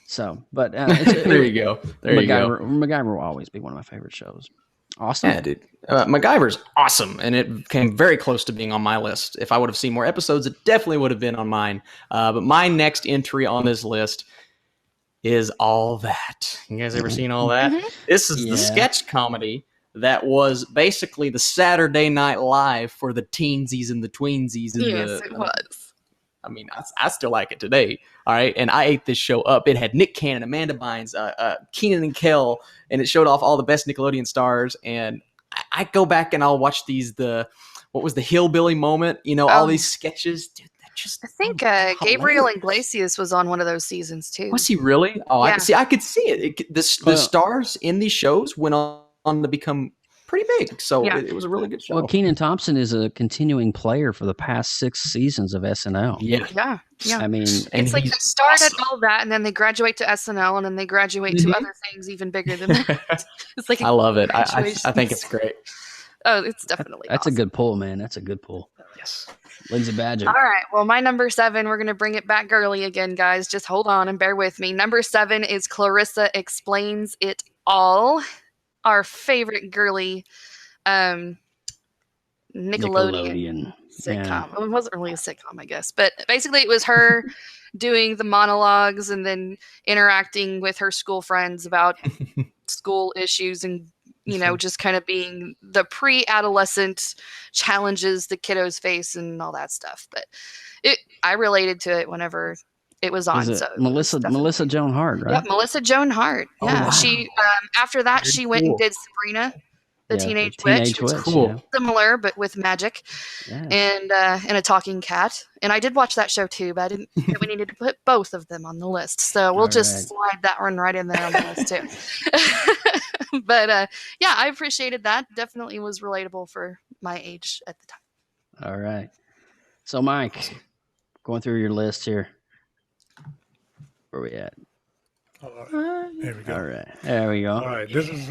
So, but there you go. MacGyver will always be one of my favorite shows. Awesome. Yeah, dude. MacGyver's awesome, and it came very close to being on my list. If I would have seen more episodes, it definitely would have been on mine. But my next entry on this list is All That. You guys ever seen All That? This is the sketch comedy that was basically the Saturday Night Live for the teensies and the tweensies. It was. I mean, I still like it today. All right. And I ate this show up. It had Nick Cannon, Amanda Bynes, Keenan and Kel, and it showed off all the best Nickelodeon stars. And I go back and I'll watch what was the hillbilly moment? All these sketches. Dude, I think Gabriel Iglesias was on one of those seasons too. Was he really? Oh, yeah. I could see it. The stars in these shows went on to become pretty big. So it was a really good show. Well, Kenan Thompson is a continuing player for the past 6 seasons of SNL. Yeah. I mean, it's like they start at all that, and then they graduate to SNL, and then they graduate to other things even bigger than that. It's like I love it. I think it's great. Oh, it's definitely that's awesome. a good pull, man. That's a good pull. Yes. Lindsay Badger. All right. Well, my number 7, we're going to bring it back girly again, guys. Just hold on and bear with me. Number 7 is Clarissa Explains It All, our favorite girly Nickelodeon sitcom. Yeah. Well, it wasn't really a sitcom, I guess. But basically, it was her doing the monologues and then interacting with her school friends about school issues and just kind of being the pre-adolescent challenges the kiddos face and all that stuff. But I related to it whenever it was on. Melissa Joan Hart, right? Yeah, Melissa Joan Hart. Yeah, wow. She after that she went and did Sabrina, the Teenage Witch, which was cool. Similar but with magic, and a talking cat. And I did watch that show too, but I didn't. We needed to put both of them on the list, so we'll just slide that one right in there on the list too. But I appreciated that. Definitely was relatable for my age at the time. All right. So, Mike, going through your list here. Where are we at? There we go. All right. There we go. All right. This is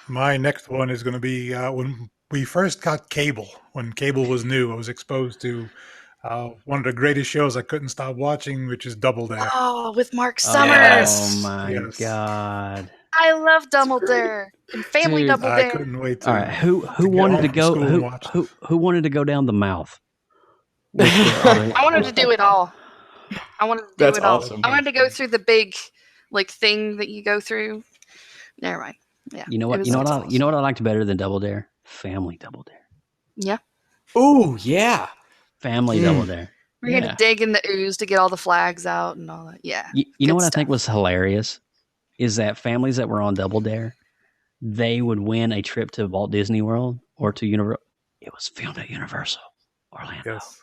my next one is going to be when we first got cable. When cable was new, I was exposed to one of the greatest shows I couldn't stop watching, which is Double Dare. Oh, with Mark Summers. Oh, my God. I love Double Dare and Family Dude, Double Dare. I couldn't wait to. All right, who wanted to go? Who wanted to go down the mouth? I wanted to do it all. I wanted to do That's it all. awesome. I wanted to go through the big, thing that you go through. Never mind. Yeah. You know what? You know what I liked better than Double Dare? Family Double Dare. Yeah. Oh yeah. Family Double Dare. We're going to dig in the ooze to get all the flags out and all that. Yeah. You know what I think was hilarious is that families that were on Double Dare, they would win a trip to Walt Disney World or to Universal. It was filmed at Universal Orlando. Yes.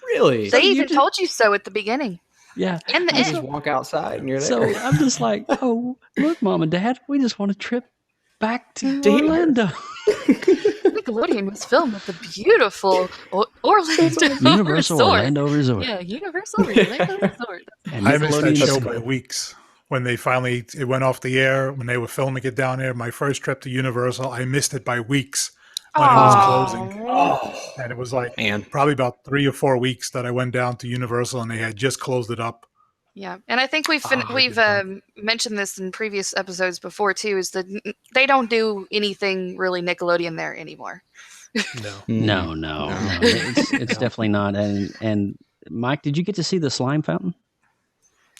Really? They even told you so at the beginning. Yeah. And the You end. just walk outside and you're there. So I'm just like, oh, look, Mom and Dad, we just want a trip back to Orlando. Nickelodeon was filmed at the beautiful Orlando Universal Resort. Orlando Resort. Yeah, Universal Orlando Resort. And I missed that Nickelodeon show Discovery. by weeks. When they finally it went off the air, when they were filming it down there, my first trip to Universal, I missed it by weeks when it was closing. And it was like probably about 3 or 4 weeks that I went down to Universal and they had just closed it up. Yeah, and I think we've mentioned this in previous episodes before too. Is that they don't do anything really Nickelodeon there anymore. No. It's definitely not. And Mike, did you get to see the slime fountain?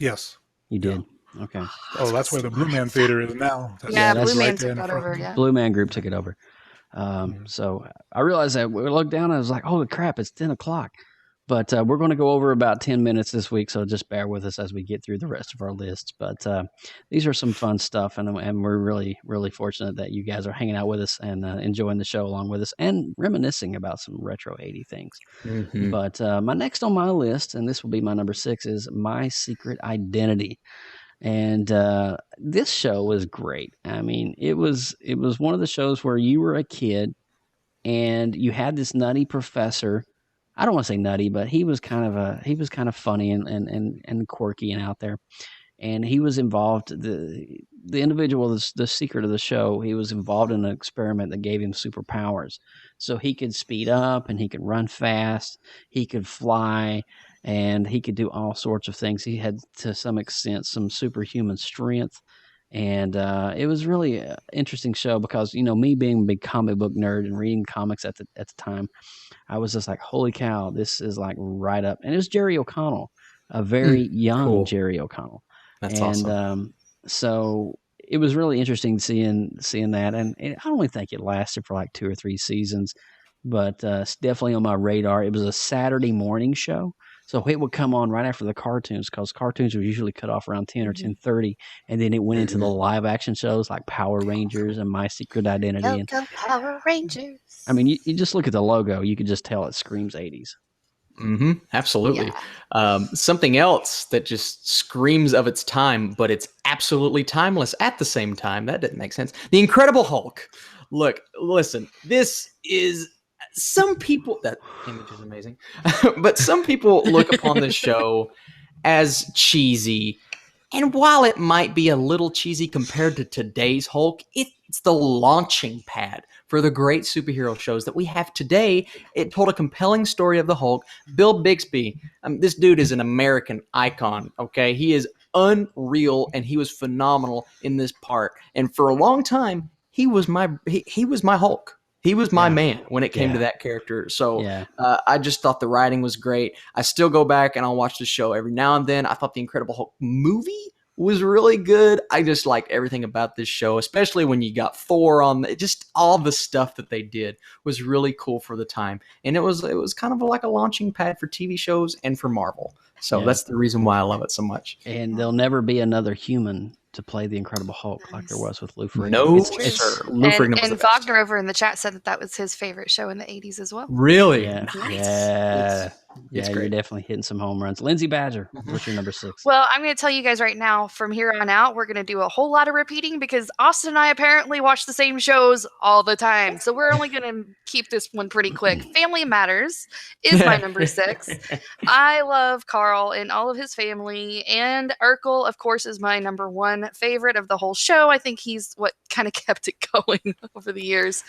Yes. You did. Okay. Oh, that's where the Blue Man Theater is now. That's Blue Man right there took in that front. over. Yeah. Blue Man Group took it over. So I realized that we looked down and I was like, holy crap, it's 10 o'clock. But we're going to go over about 10 minutes this week, so just bear with us as we get through the rest of our lists. But these are some fun stuff, and we're really, really fortunate that you guys are hanging out with us and enjoying the show along with us and reminiscing about some retro 80 things. Mm-hmm. But my next on my list, and this will be my number 6, is My Secret Identity. And this show was great. I mean, it was one of the shows where you were a kid and you had this nutty professor. I don't want to say nutty, but he was kind of funny and quirky and out there. And he was involved. The individual, the secret of the show, he was involved in an experiment that gave him superpowers. So he could speed up and he could run fast. He could fly. And he could do all sorts of things. He had, to some extent, some superhuman strength. And it was really an interesting show because, me being a big comic book nerd and reading comics at the time, I was just like, holy cow, this is like right up. And it was Jerry O'Connell, a very young Jerry O'Connell. That's awesome. awesome. So it was really interesting seeing that. And I only think it lasted for like 2 or 3 seasons, but it's definitely on my radar. It was a Saturday morning show. So it would come on right after the cartoons because cartoons were usually cut off around 10 or 10:30, and then it went into the live action shows like Power Rangers and My Secret Identity. Go Power Rangers. I mean, you just look at the logo, you could just tell it screams 80s. Absolutely. Something else that just screams of its time, but it's absolutely timeless at the same time. That didn't make sense. The Incredible Hulk. Look, listen, this is some people, that image is amazing, but some people look upon this show as cheesy. And while it might be a little cheesy compared to today's Hulk, it's the launching pad for the great superhero shows that we have today. It told a compelling story of the Hulk. Bill Bixby, this dude is an American icon, okay? He is unreal, and he was phenomenal in this part. And for a long time, he was my Hulk. He was my man when it came to that character. So I just thought the writing was great. I still go back and I'll watch the show every now and then. I thought the Incredible Hulk movie was really good. I just liked everything about this show, especially when you got Thor on. Just all the stuff that they did was really cool for the time. And it was kind of like a launching pad for TV shows and for Marvel. So that's the reason why I love it so much. And there'll never be another human to play the Incredible Hulk like there was with Lou Ferrigno. No, sir. Lou Ferrigno was the best. Wagner over in the chat said that was his favorite show in the 80s as well. Really? Yeah. Nice. It's great. You're definitely hitting some home runs. Lindsay Badger, what's your number 6? Well, I'm going to tell you guys right now, from here on out, we're going to do a whole lot of repeating because Austin and I apparently watch the same shows all the time. So we're only going to keep this one pretty quick. Family Matters is my number 6. I love Carl and all of his family. And Urkel, of course, is my number 1 favorite of the whole show. I think he's what kind of kept it going over the years.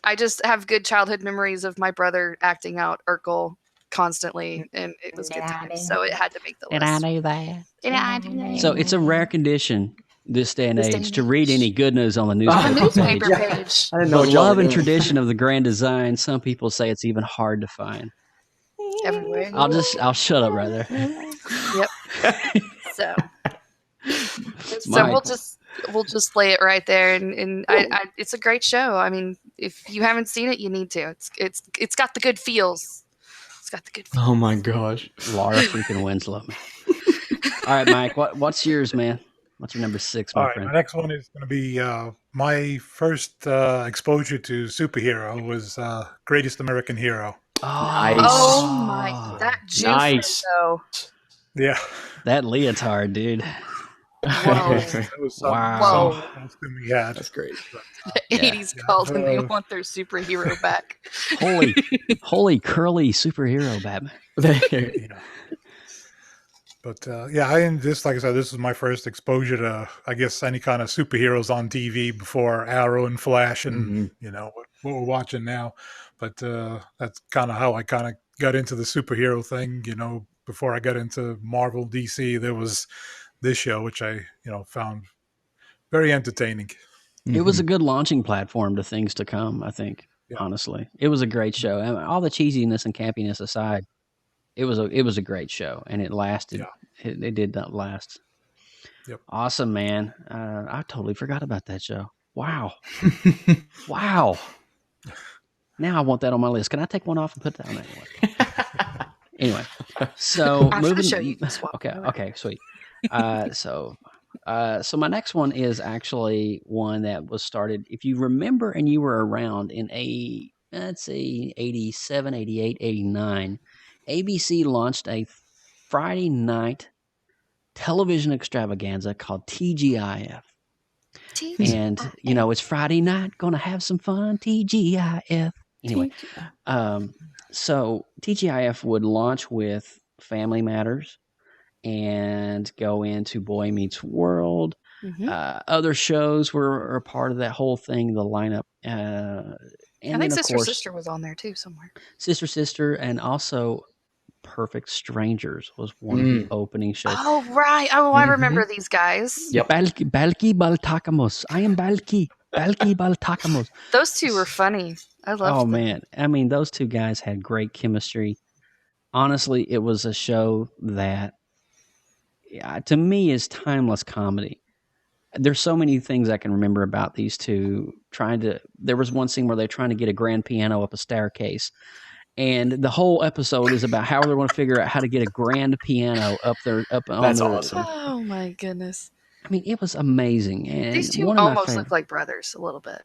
I just have good childhood memories of my brother acting out Urkel constantly, and it was good times, so it had to make the list. I do that? So it's a rare condition this day and age to read any good news on the newspaper page. I didn't know the love and tradition of the grand design, some people say it's even hard to find. Everywhere. I'll shut up right there. Yep. So we'll just lay it right there, and I it's a great show. I mean, if you haven't seen it, you need to. It's got the good feels. It's got the good feels. Oh my gosh, Laura freaking Winslow. All right, Mike, what's yours, man? What's your number 6, my friend? My next one is going to be my first exposure to superhero was Greatest American Hero. Oh, nice. Oh my, that juice though. Yeah, that leotard, dude. Whoa. Wow. We had. That's great. The 80s called and they want their superhero back. Holy curly superhero Batman. But like I said, this is my first exposure to, I guess, any kind of superheroes on TV before Arrow and Flash and what we're watching now. But that's kind of how I kind of got into the superhero thing. Before I got into Marvel, DC, there was this show, which I found very entertaining. It was a good launching platform to things to come, I think. Honestly, it was a great show. And all the cheesiness and campiness aside, it was a great show, and it lasted. It did not last. Yep. Awesome, man. I totally forgot about that show. Wow. Wow. Now I want that on my list. Can I take one off and put that on that? Anyway, so moving. Okay, sweet. So my next one is actually one that was started, if you remember and you were around in let's say 87, 88, 89, ABC launched a Friday night television extravaganza called TGIF. And, it's Friday night, gonna have some fun, TGIF. Anyway, so TGIF would launch with Family Matters and go into Boy Meets World. Other shows were a part of that whole thing, the lineup. And I think Sister was on there too somewhere. Sister, and also Perfect Strangers was one of the opening shows. Oh, right. Oh, I remember these guys. Yep. Balki Baltakamos. I am Balki Baltakamos. Those two were funny. I loved them. Oh, man. I mean, those two guys had great chemistry. Honestly, it was a show that, to me, is timeless comedy. There's so many things I can remember about these two. There was one scene where they're trying to get a grand piano up a staircase. And the whole episode is about how they're going to figure out how to get a grand piano up on That's awesome. Oh my goodness! I mean, it was amazing. And these two almost look like brothers a little bit.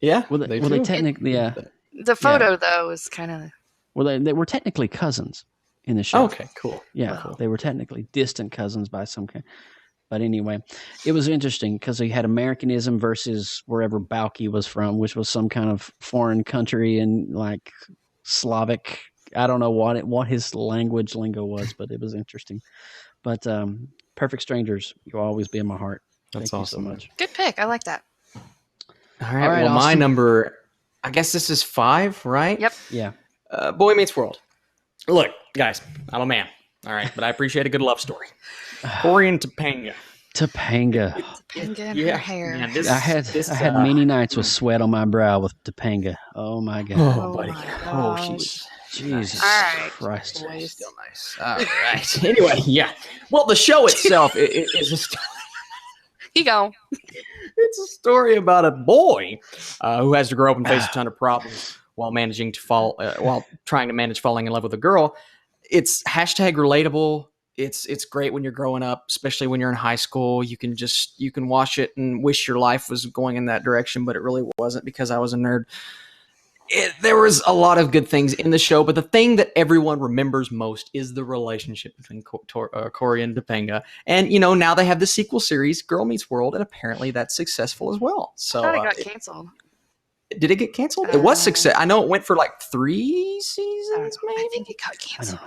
Yeah, well, they technically, The photo though is kind of. Well, they were technically cousins in the show. Okay, cool. Yeah, cool. They were technically distant cousins by some kind. But anyway, it was interesting because he had Americanism versus wherever Balky was from, which was some kind of foreign country and like Slavic. I don't know what his language lingo was, but it was interesting. But Perfect Strangers, you'll always be in my heart. That's Thank awesome. you so much. Good pick. I like that. All right, well, my number, I guess this is 5, right? Yep. Yeah. Boy Meets World. Look, guys, I'm a man. All right, but I appreciate a good love story. Corey and Topanga. Topanga. Topanga and her hair. Man, I had many nights with sweat on my brow with Topanga. Oh my god. Oh, buddy. Oh, she was. Jesus Christ. She's still nice. All right. Anyway, yeah. Well, the show itself is a story. You go. It's a story about a boy who has to grow up and face a ton of problems while while trying to manage falling in love with a girl. It's #relatable. It's great when you're growing up, especially when you're in high school. You can watch it and wish your life was going in that direction, but it really wasn't because I was a nerd. There was a lot of good things in the show, but the thing that everyone remembers most is the relationship between Corey and Topanga. And, now they have the sequel series, Girl Meets World, and apparently that's successful as well. So I thought it got canceled. Did it get canceled? It was success. I know it went for like 3 seasons, maybe. I think it got canceled.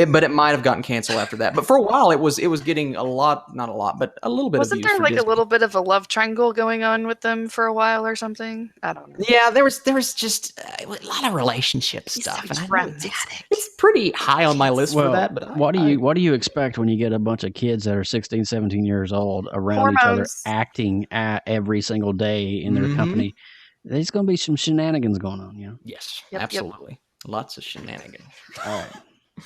But it might have gotten canceled after that. But for a while, it was getting not a lot, but a little bit. Wasn't there like a little bit of a love triangle going on with them for a while or something? I don't know. Yeah, there was just a lot of relationship stuff, and it's pretty high on my list for that. But what do you expect when you get a bunch of kids that are 16, 17 years old around each other, acting every single day in their company? There's going to be some shenanigans going on, Yes, absolutely, lots of shenanigans. All right.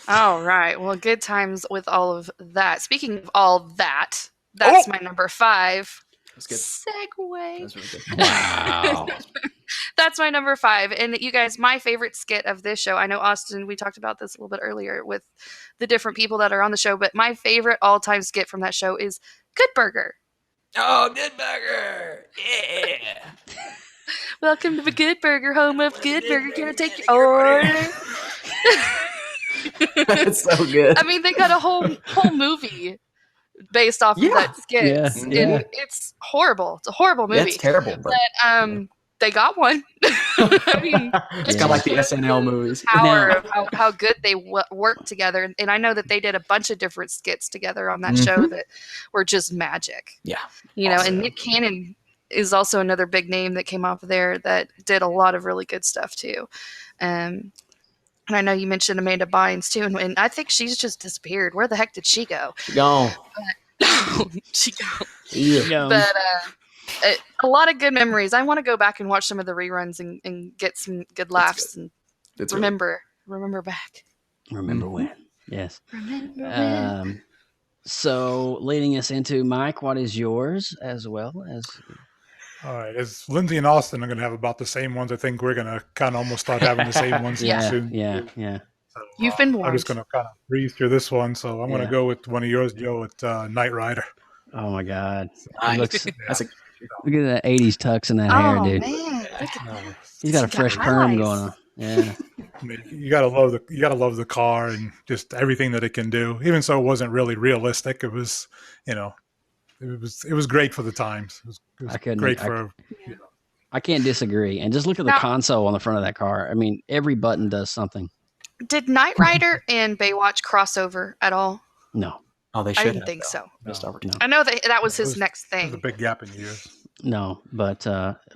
All right. Well, good times with all of that. Speaking of all that, that's my number 5. That's good. Segue. That's really good. Wow. That's my number 5. And you guys, my favorite skit of this show, I know, Austin, we talked about this a little bit earlier with the different people that are on the show, but my favorite all-time skit from that show is Good Burger. Oh, Good Burger. Yeah. Welcome to the Good Burger, home of Good Burger. Can I take your order? That's so good. I mean, they got a whole movie based off of that skit. Yeah. And it's horrible. It's a horrible movie. Yeah, it's terrible. But they got one. I mean, it's kind of like the SNL movies. Power of how good they work together. And I know that they did a bunch of different skits together on that show that were just magic. Yeah. And Nick Cannon is also another big name that came off of there that did a lot of really good stuff too. And I know you mentioned Amanda Bynes too, and I think she's just disappeared. Where the heck did she go? She gone. She gone. Yeah. But a lot of good memories. I want to go back and watch some of the reruns and get some good laughs and remember back. Remember when? Yes. Remember when. So leading us into Mike, what is yours as well as? All right, as Lindsay and Austin are going to have about the same ones, I think we're going to kind of almost start having the same ones soon. Yeah. So, You've been warned. I'm just going to kind of breeze through this one, so I'm going to go with one of yours, Joe, with Knight Rider. Oh my God! Look at that 80s tux in that hair, dude. Man. He's got a fresh perm going on. Yeah. I mean, you gotta love the car and just everything that it can do. Even so, it wasn't really realistic. It was, it was great for the times. It was great for. I can't disagree. And just look at the console on the front of that car. I mean, every button does something. Did Knight Rider and Baywatch cross over at all? No. Oh, they I should. didn't think so. No. I know that was his next thing. There's a big gap in years. No, but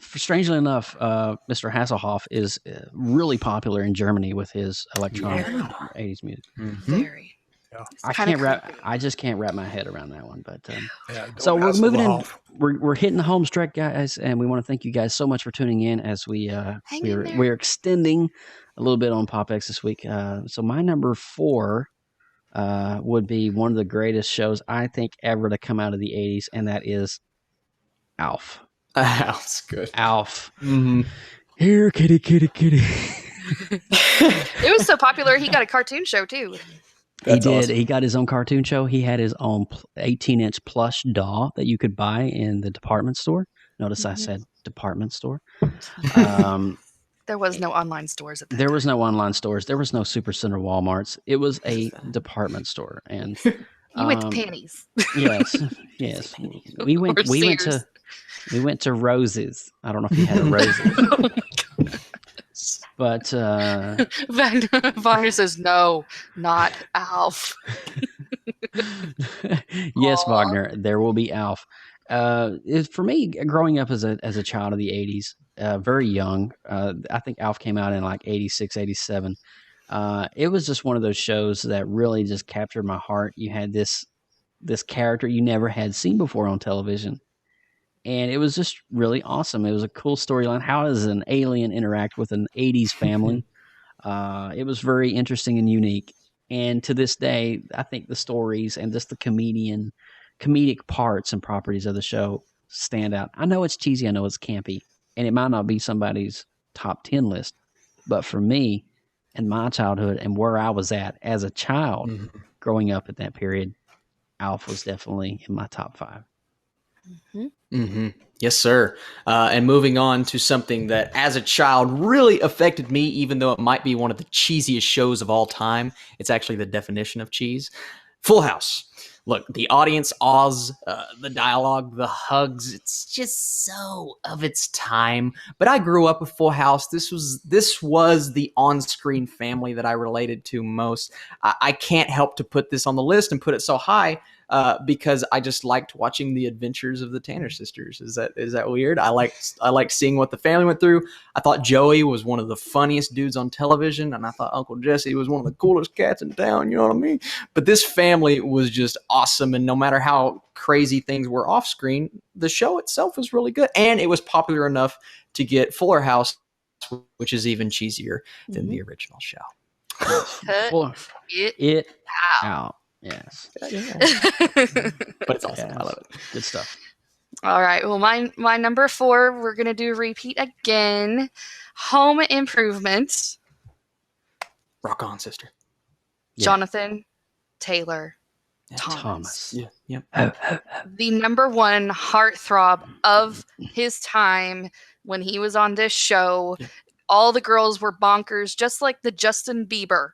strangely enough, Mr. Hasselhoff is really popular in Germany with his electronic 80s music. Very. Yeah. I just can't wrap my head around that one. But so we're moving in. We're hitting the home stretch, guys, and we want to thank you guys so much for tuning in as we're extending a little bit on PopX this week. So my number 4 would be one of the greatest shows I think ever to come out of the 80s, and that is Alf. Alf's good. Alf. Mm-hmm. Here, kitty, kitty, kitty. It was so popular, he got a cartoon show too. He did. Awesome. He got his own cartoon show. He had his own 18-inch plush doll that you could buy in the department store. Notice I said department store. There was no online stores at that There time. was no online stores. There was no Supercenter Walmarts. It was a department store, and you went to Pennies. Yes, yes. We went to Roses. I don't know if you had a Roses. But Wagner says no, not Alf. Yes, Wagner, there will be Alf. For me, growing up as a child of the 80s, very young, I think Alf came out in like 86, 87. It was just one of those shows that really just captured my heart. You had this character you never had seen before on television. And it was just really awesome. It was a cool storyline. How does an alien interact with an 80s family? It was very interesting and unique. And to this day, I think the stories and just the comedic parts and properties of the show stand out. I know it's cheesy. I know it's campy. And it might not be somebody's top 10 list. But for me and my childhood and where I was at as a child growing up at that period, Alf was definitely in my top 5. Yes, sir. And moving on to something that as a child really affected me, even though it might be one of the cheesiest shows of all time. It's actually the definition of cheese. Full House. Look, the audience, Oz, the dialogue, the hugs, it's just so of its time. But I grew up with Full House. This was the on-screen family that I related to most. I can't help to put this on the list and put it so high because I just liked watching the adventures of the Tanner sisters. Is that weird? I liked seeing what the family went through. I thought Joey was one of the funniest dudes on television, and I thought Uncle Jesse was one of the coolest cats in town. You know what I mean? But this family was just awesome, and no matter how crazy things were off screen, the show itself was really good, and it was popular enough to get Fuller House, which is even cheesier than the original show. Cut it out. Yes. But it's awesome. Yes. I love it. Good stuff. All right. Well, my number 4, we're going to do a repeat again. Home Improvement. Rock on, sister. Yeah. Jonathan Taylor Thomas. Yeah. Yep. The number 1 heartthrob of his time when he was on this show. Yep. All the girls were bonkers, just like the Justin Bieber.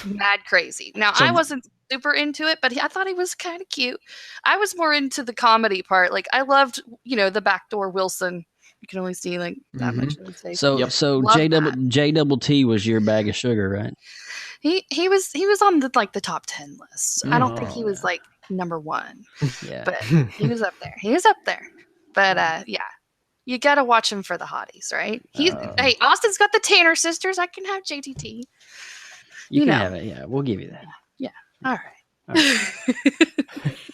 Mad crazy. Now, I wasn't super into it, but I thought he was kind of cute. I was more into the comedy part. Like, I loved, the backdoor Wilson. You can only see like that much of his face. So JTT was your bag of sugar, right? He was on the top 10 list. I don't think he was like number 1. Yeah. But he was up there. But yeah. You gotta watch him for the hotties, right? Hey, Austin's got the Tanner sisters. I can have JTT. You can have it. Yeah, we'll give you that. Yeah. All right.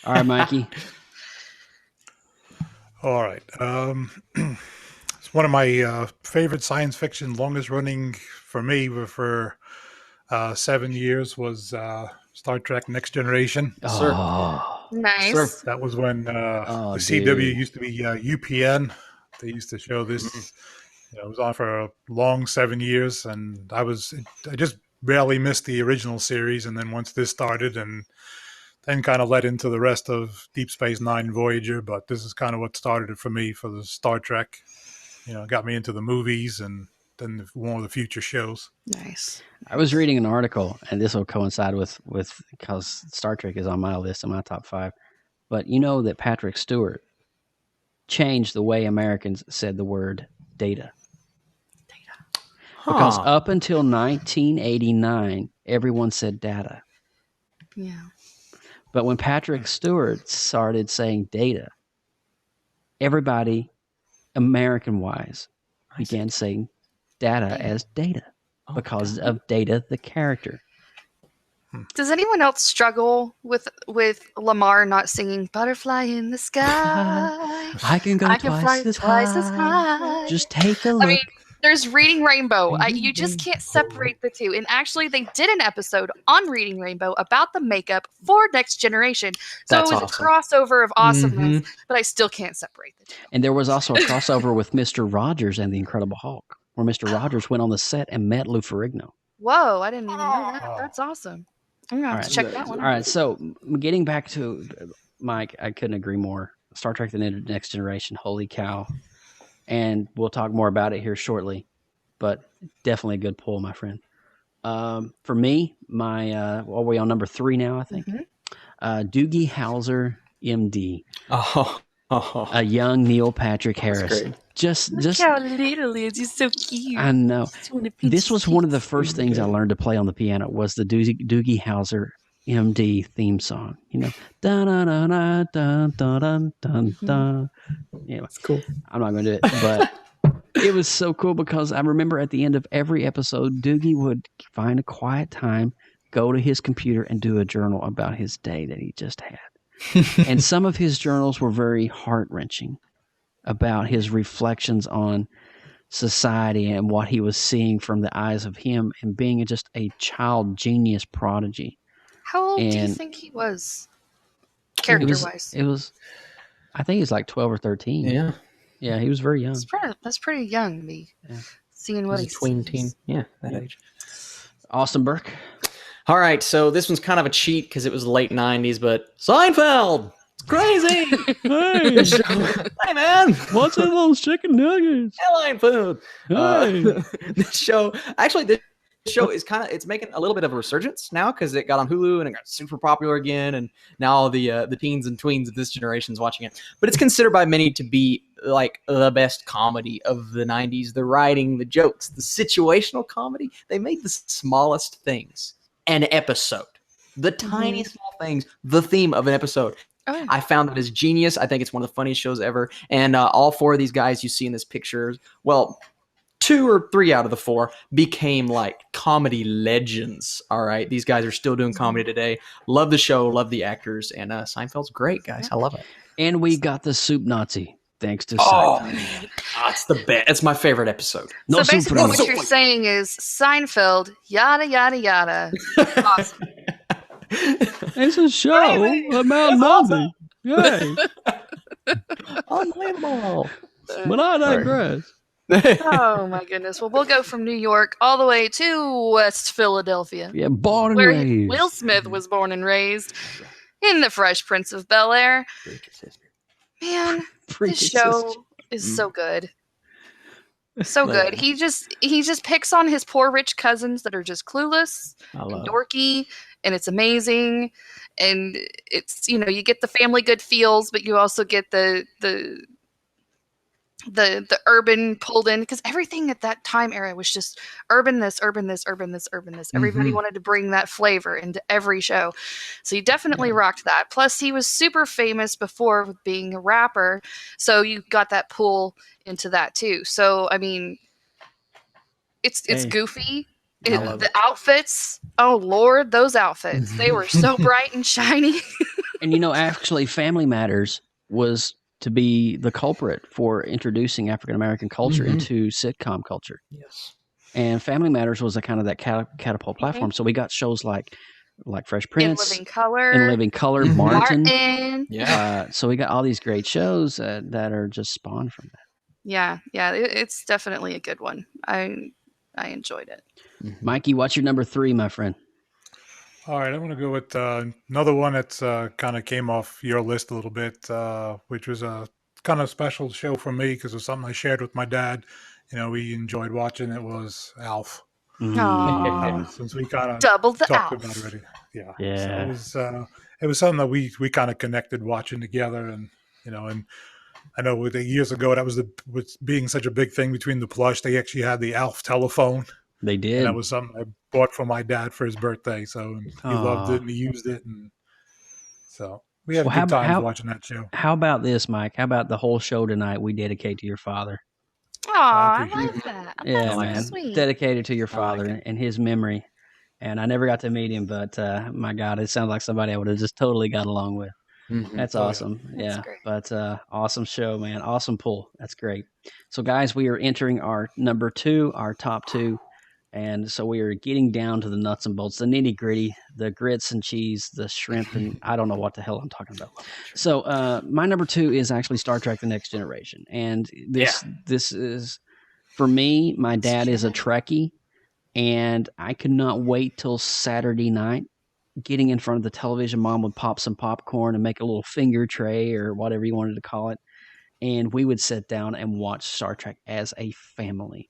All right, Mikey. All right. It's one of my favorite science fiction, longest running for me for 7 years was Star Trek Next Generation. Oh, nice. Sir. That was when the CW used to be UPN. They used to show this. It was on for a long 7 years, and I just barely missed the original series, and then once this started, and then kind of led into the rest of Deep Space Nine, Voyager. But this is kind of what started it for me for the Star Trek. Got me into the movies, and then one of the future shows. Nice. I was reading an article, and this will coincide with because Star Trek is on my list in my top 5. But you know that Patrick Stewart changed the way Americans said the word data. Because up until 1989, everyone said data. Yeah. But when Patrick Stewart started saying data, everybody, American-wise, began saying data as data because of Data the character. Does anyone else struggle with Lamar not singing "Butterfly in the Sky"? I can go twice as high. Just take a look. I mean, there's Reading Rainbow. You just can't separate the two. And actually, they did an episode on Reading Rainbow about the makeup for Next Generation. So That's it was awesome. a crossover of awesomeness, but I still can't separate the two. And there was also a crossover with Mr. Rogers and the Incredible Hulk, where Mr. Rogers went on the set and met Lou Ferrigno. Whoa, I didn't even know that. That's awesome. I'm going to have to check that one out. All right, so getting back to Mike, I couldn't agree more. Star Trek The Next Generation, holy cow. And we'll talk more about it here shortly. but definitely a good pull, my friend. For me, my are we on number 3 now? I think Doogie Howser, MD. A young Neil Patrick Harris. Just how little is he's so cute. I know. This was one of the first things I learned to play on the piano was the Doogie Howser MD theme song. You know, da da da da da da da da. Anyway, that's cool. I'm not going to do it, but it was so cool because I remember at the end of every episode, Doogie would find a quiet time, go to his computer, and do a journal about his day that he just had. And some of his journals were very heart-wrenching about his reflections on society and what he was seeing from the eyes of him and being just a child genius prodigy. How old do you think he was, character-wise? It was, I think he's like 12 or 13. Yeah. Yeah, he was very young. That's pretty young to be seeing what he's tween teen. Yeah, that age. Austin Burke. All right, so this one's kind of a cheat because it was late 90s, but Seinfeld! It's crazy! Hey, man! What's in those chicken nuggets? Airline food! Hey. This show is it's making a little bit of a resurgence now because it got on Hulu and it got super popular again, and now all the teens and tweens of this generation is watching it. But it's considered by many to be like the best comedy of the 90s. The writing, the jokes, the situational comedy. They made the smallest things an episode. The tiny small things, the theme of an episode. Oh. I found that as genius. I think it's one of the funniest shows ever. And all 4 of these guys you see in this picture, well, 2 or 3 out of the 4 became like comedy legends. All right. These guys are still doing comedy today. Love the show. Love the actors. And Seinfeld's great, guys. I love it. And we got the Soup Nazi. Thanks to Seinfeld. Man. That's the best. It's my favorite episode. So basically what you're saying is Seinfeld, yada, yada, yada. Awesome. It's a show about Nazi. Yay. Unbelievable. But I digress. Oh, my goodness. Well, we'll go from New York all the way to West Philadelphia. Yeah, born and where raised. Will Smith was born and raised in The Fresh Prince of Bel-Air. Man, this show is so good. So good. He just picks on his poor rich cousins that are just clueless and dorky, and it's amazing. And it's, you get the family good feels, but you also get the urban pulled in, because everything at that time era was just urban this. Everybody wanted to bring that flavor into every show. So you definitely rocked that. Plus he was super famous before with being a rapper. So you got that pull into that too. So, I mean, it's goofy. The outfits, oh Lord, those outfits. They were so bright and shiny. And actually Family Matters was to be the culprit for introducing African-American culture into sitcom culture. Yes. And Family Matters was a kind of that catapult platform. So we got shows like Fresh Prince, In Living Color, Martin. Yeah. So we got all these great shows that are just spawned from that. Yeah. It's definitely a good one. I enjoyed it. Mikey, what's your number 3, my friend? All right, I'm going to go with another one that's kind of came off your list a little bit, which was a kind of special show for me because it was something I shared with my dad. We enjoyed watching. It was Alf. Since we kind of double the talked Alf. about it already. Yeah. So it was something that we kind of connected watching together, and and I know years ago that was with being such a big thing between the plush. They actually had the Alf telephone. They did. And that was something I bought for my dad for his birthday. So he loved it and he used it. And so we had a good time watching that show. How about this, Mike? How about the whole show tonight we dedicate to your father? I love that. Yeah, That's man. sweet. Dedicated to your father and his memory. And I never got to meet him, but my God, it sounds like somebody I would have just totally got along with. That's awesome. That's great. But awesome show, man. Awesome pull. That's great. So, guys, we are entering our number 2, our top 2. And so we are getting down to the nuts and bolts, the nitty gritty, the grits and cheese, the shrimp, and I don't know what the hell I'm talking about. So my number 2 is actually Star Trek: The Next Generation. And this is, for me, my dad is a Trekkie, and I could not wait till Saturday night. Getting in front of the television, Mom would pop some popcorn and make a little finger tray or whatever you wanted to call it. And we would sit down and watch Star Trek as a family.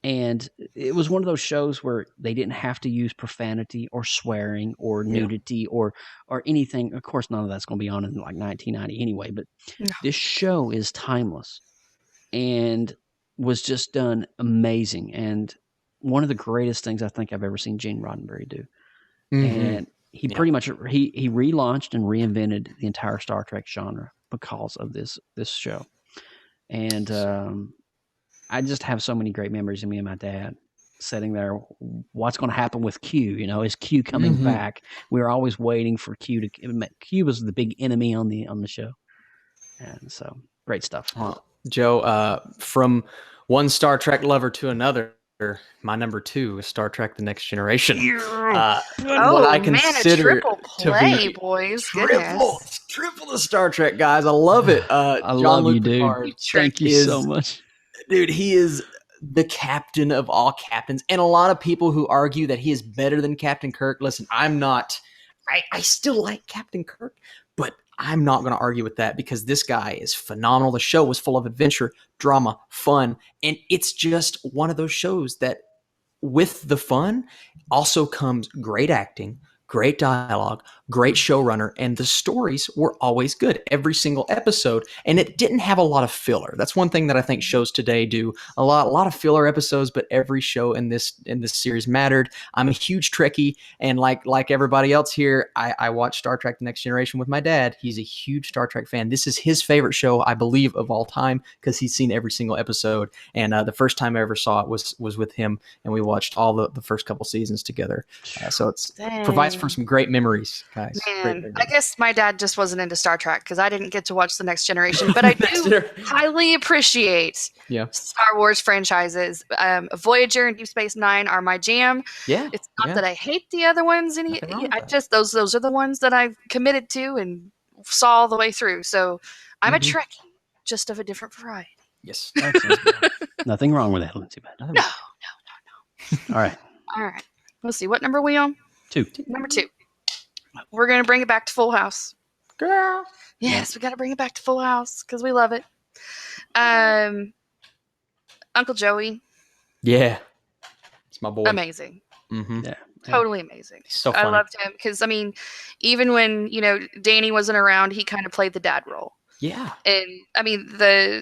And it was one of those shows where they didn't have to use profanity or swearing or nudity or anything. Of course, none of that's going to be on in like 1990 anyway, but this show is timeless and was just done amazing. And one of the greatest things I think I've ever seen Gene Roddenberry do. And he pretty much, he relaunched and reinvented the entire Star Trek genre because of this show. And, I just have so many great memories of me and my dad sitting there. What's going to happen with Q? You know, is Q coming back? We were always waiting for Q to. Q was the big enemy on the show, and so great stuff. Joe, from one Star Trek lover to another, my number 2 is Star Trek: The Next Generation. What I consider a triple play, boys. Triple the Star Trek guys. I love it. I love you, dude. Thank you so much. Dude, he is the captain of all captains. And a lot of people who argue that he is better than Captain Kirk. Listen, I'm not. I still like Captain Kirk, but I'm not going to argue with that because this guy is phenomenal. The show was full of adventure, drama, fun, and it's just one of those shows that with the fun also comes great acting, great dialogue, great showrunner, and the stories were always good every single episode. And it didn't have a lot of filler. That's one thing that I think shows today do a lot of filler episodes, but every show in this series mattered. I'm a huge Trekkie, and like everybody else here, I watched Star Trek: The Next Generation with my dad. He's a huge Star Trek fan. This is his favorite show, I believe, of all time because he's seen every single episode. And the first time I ever saw it was with him, and we watched all the first couple seasons together. So it provides for some great memories, guys. Man, I guess my dad just wasn't into Star Trek because I didn't get to watch The Next Generation, but I do highly appreciate Star Wars franchises. Voyager and Deep Space Nine are my jam. Yeah, it's not that I hate the other ones, and I just those are the ones that I've committed to and saw all the way through. So I'm a Trekkie, just of a different variety. Yes, nothing wrong with that, Lindsay. No. All right. Let's see, what number are we on? 2. Number 2. We're going to bring it back to Full House. Girl. Yes, we got to bring it back to Full House because we love it. Uncle Joey. Yeah. It's my boy. Amazing. Yeah. Totally amazing. He's so funny. I loved him because, I mean, even when, Danny wasn't around, he kind of played the dad role. Yeah. And, I mean, they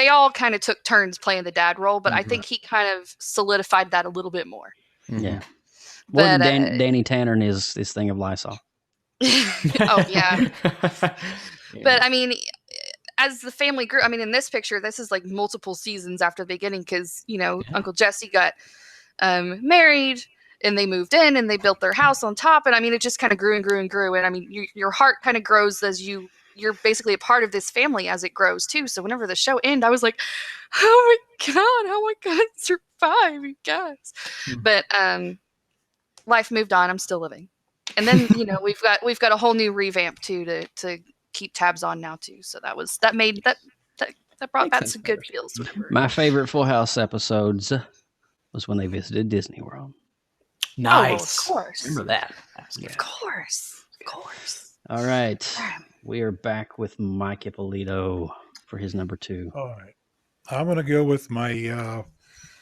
all kind of took turns playing the dad role, but I think he kind of solidified that a little bit more. Yeah. More than Danny Tanner and his thing of Lysol. Oh, yeah. But, I mean, as the family grew, I mean, in this picture, this is like multiple seasons after the beginning because, Uncle Jesse got married and they moved in and they built their house on top. And, I mean, it just kind of grew and grew and grew. And, I mean, your heart kind of grows as you're basically a part of this family as it grows, too. So whenever the show ended, I was like, oh, my God, survive, you guys. But, life moved on. I'm still living. And then, we've got a whole new revamp too to keep tabs on now too. So that brought back some good feels. My favorite Full House episodes was when they visited Disney World. Nice. Oh, of course. Remember that. Of course. All right. We are back with Mike Ippolito for his number 2. All right. I'm going to go with my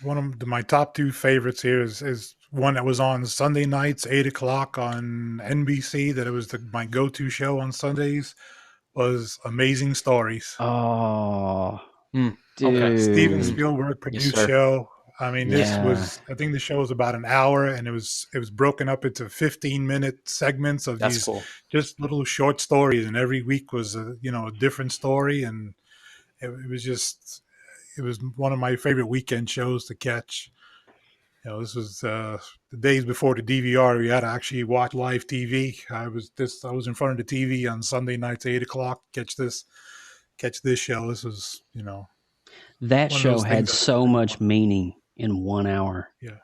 one of my top 2 favorites here is one that was on Sunday nights, 8 o'clock on NBC. That it was my go-to show on Sundays. Was Amazing Stories. Oh, dude! Okay. Steven Spielberg produced show. I mean, I think the show was about an hour, and it was broken up into 15-minute segments of just little short stories, and every week was a different story, and it was one of my favorite weekend shows to catch. This was the days before the DVR. We had to actually watch live TV. I was in front of the TV on Sunday nights, 8 o'clock. Catch this show. This was that show had so much meaning in 1 hour. Yeah.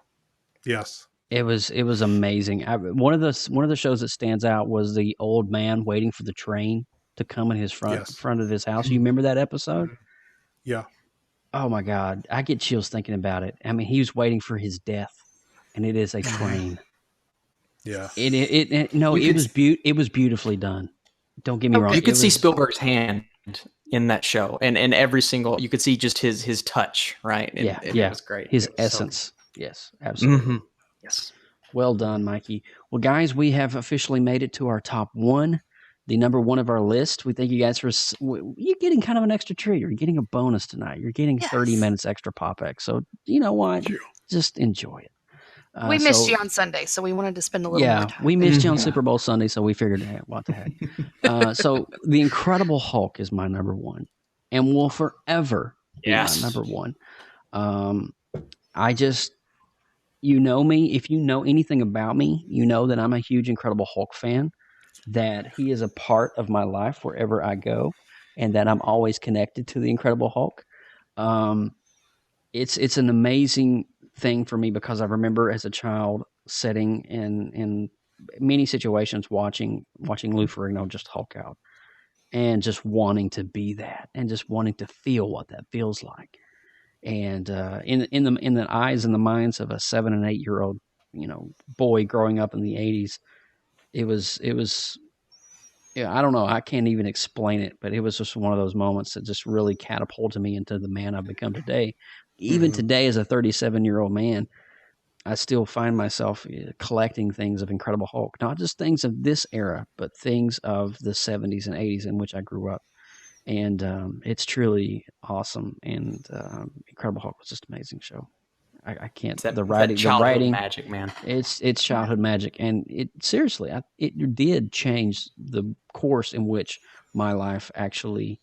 Yes. It was amazing. One of the shows that stands out was the old man waiting for the train to come in his front of his house. You remember that episode? Yeah. Oh my God, I get chills thinking about it. I mean, he was waiting for his death, and it is a train. Yeah. It was beautifully done. Don't get me wrong. You could see Spielberg's hand in that show, and every single, you could see just his touch, right? And it was great. His It was essence. Yes, absolutely. Yes. Well done, Mikey. Well, guys, we have officially made it to our top one, the number one of our list. We thank you guys for, you're getting kind of an extra treat. You're getting a bonus tonight. You're getting 30 minutes extra PopX. So, you know what? Just enjoy it. We missed you on Sunday, so we wanted to spend a little more time. We missed you on Super Bowl Sunday, so we figured, hey, what the heck. So The Incredible Hulk is my number one and will forever be my number one. You know me, if you know anything about me, you know that I'm a huge Incredible Hulk fan, that he is a part of my life wherever I go, and that I'm always connected to the Incredible Hulk. It's an amazing thing for me because I remember as a child sitting in many situations watching Lou Ferrigno just Hulk out and just wanting to be that and just wanting to feel what that feels like. And in the eyes and the minds of a 7 and 8 year old, boy growing up in the 80s, it was I don't know, I can't even explain it, but it was just one of those moments that just really catapulted me into the man I've become today. Even today, as a 37-year-old man, I still find myself collecting things of Incredible Hulk, not just things of this era, but things of the 70s and 80s in which I grew up. And it's truly awesome. And Incredible Hulk was just an amazing show. I can't. The writing, magic, man. It's childhood magic, and it seriously, it did change the course in which my life actually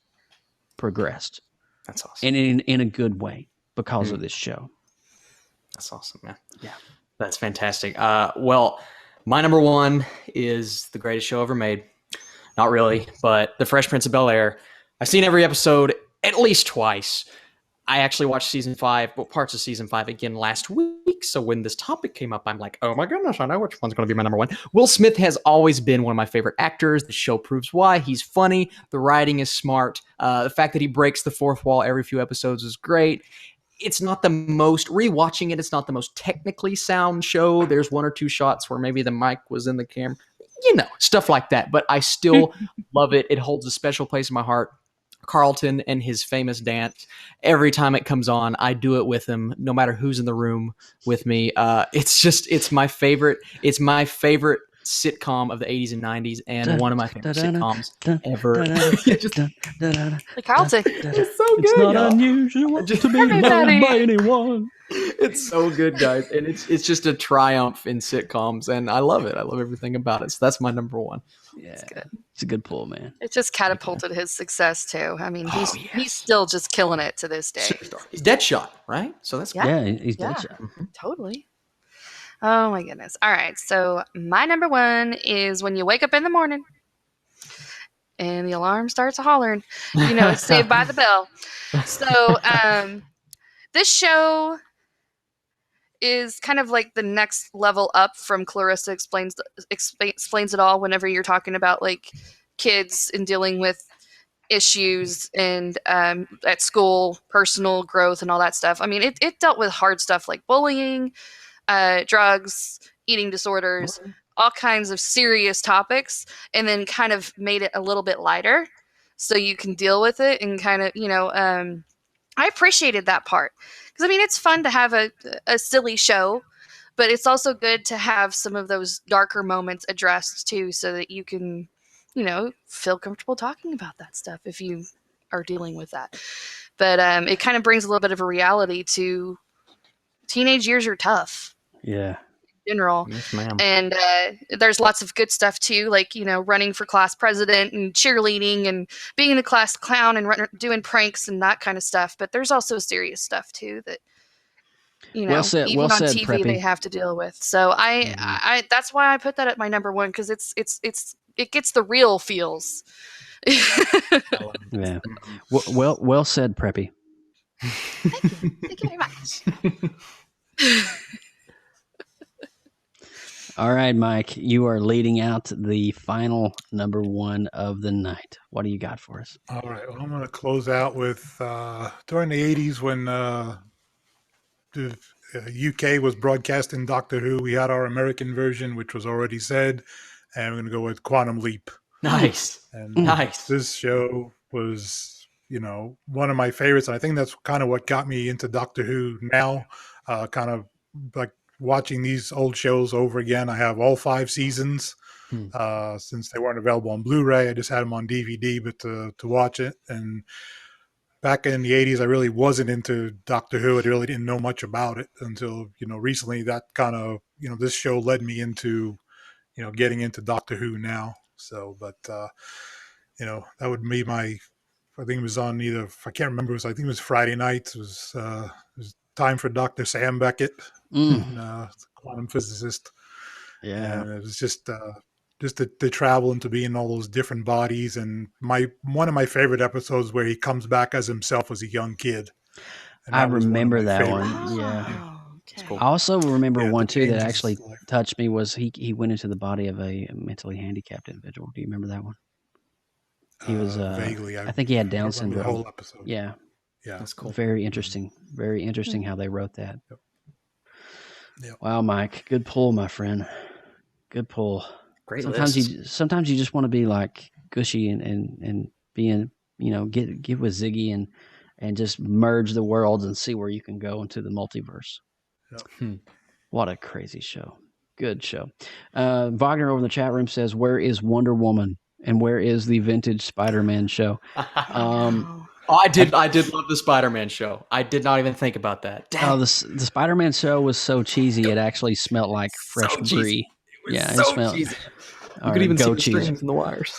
progressed. That's awesome, and in a good way because of this show. That's awesome, man. Yeah, that's fantastic. Well, my number one is the greatest show ever made. Not really, but The Fresh Prince of Bel-Air. I've seen every episode at least twice. I actually watched parts of season 5 again last week. So when this topic came up, I'm like, oh my goodness, I know which one's going to be my number one. Will Smith has always been one of my favorite actors. The show proves why. He's funny. The writing is smart. The fact that he breaks the fourth wall every few episodes is great. It's not the most, rewatching it, it's not the most technically sound show. There's one or two shots where maybe the mic was in the camera. Stuff like that. But I still love it. It holds a special place in my heart. Carlton and his famous dance. Every time it comes on, I do it with him, no matter who's in the room with me. It's my favorite. It's my favorite sitcom of the 80s and 90s, and one of my favorite sitcoms ever. Carlton. It's so good. It's not unusual to be loved by anyone. It's so good, guys, and it's just a triumph in sitcoms, and I love it. I love everything about it. So that's my number one. Yeah, it's a good pull, man. It just catapulted his success too. I mean, he's still just killing it to this day. He's Deadshot, right? So that's he's Deadshot. Totally. Oh my goodness. All right. So my number one is when you wake up in the morning and the alarm starts hollering, it's Saved by the Bell. So this show is kind of like the next level up from Clarissa Explains It All whenever you're talking about like kids and dealing with issues and at school, personal growth and all that stuff. I mean, it dealt with hard stuff like bullying, drugs, eating disorders, all kinds of serious topics, and then kind of made it a little bit lighter so you can deal with it and kind of, I appreciated that part. Because, I mean, it's fun to have a silly show, but it's also good to have some of those darker moments addressed, too, so that you can, feel comfortable talking about that stuff if you are dealing with that. But it kind of brings a little bit of a reality to teenage years are tough. Yeah. In general. Yes, ma'am. And there's lots of good stuff, too, like, running for class president and cheerleading and being the class clown and doing pranks and that kind of stuff. But there's also serious stuff, too, that, even on TV Preppy. they have to deal with. So I that's why I put that at my number one, because it gets the real feels. Yeah. Well said, Preppy. Thank you very much. All right, Mike, you are leading out the final number one of the night. What do you got for us? All right. Well, I'm going to close out with during the 80s when the UK was broadcasting Doctor Who. We had our American version, which was already said, and we're going to go with Quantum Leap. Nice. And nice. This show was one of my favorites. And I think that's kind of what got me into Doctor Who now, kind of like watching these old shows over again. I have all 5 seasons. Since they weren't available on Blu-ray, I just had them on DVD, but to watch it. And back in the 80s, I really wasn't into Doctor Who. I really didn't know much about it until, recently. That kind of, this show led me into, getting into Doctor Who now. So, but, that would be I think it was on I can't remember, I think it was Friday night. It was time for Dr. Sam Beckett, quantum physicist. Yeah. And it was just to travel and to be in all those different bodies. And one of my favorite episodes where he comes back as himself as a young kid. And I remember that one. Yeah. Okay. I also remember one too that actually touched me was he went into the body of a mentally handicapped individual. Do you remember that one? He was vaguely. I think he had Down syndrome. The whole episode. Yeah. That's cool. Very interesting. Very interesting how they wrote that. Yep. Wow, Mike, good pull, my friend. Good pull. Great sometimes list. Sometimes you just want to be like gushy and being, get with Ziggy and just merge the worlds and see where you can go into the multiverse. Yep. What a crazy show. Good show. Wagner over in the chat room says, where is Wonder Woman and where is the vintage Spider-Man show? I did love the Spider-Man show. I did not even think about that. Oh, the Spider-Man show was so cheesy. It actually smelled like fresh brie. It smelled. Cheesy. You All could even see the cheese. strings and the wires.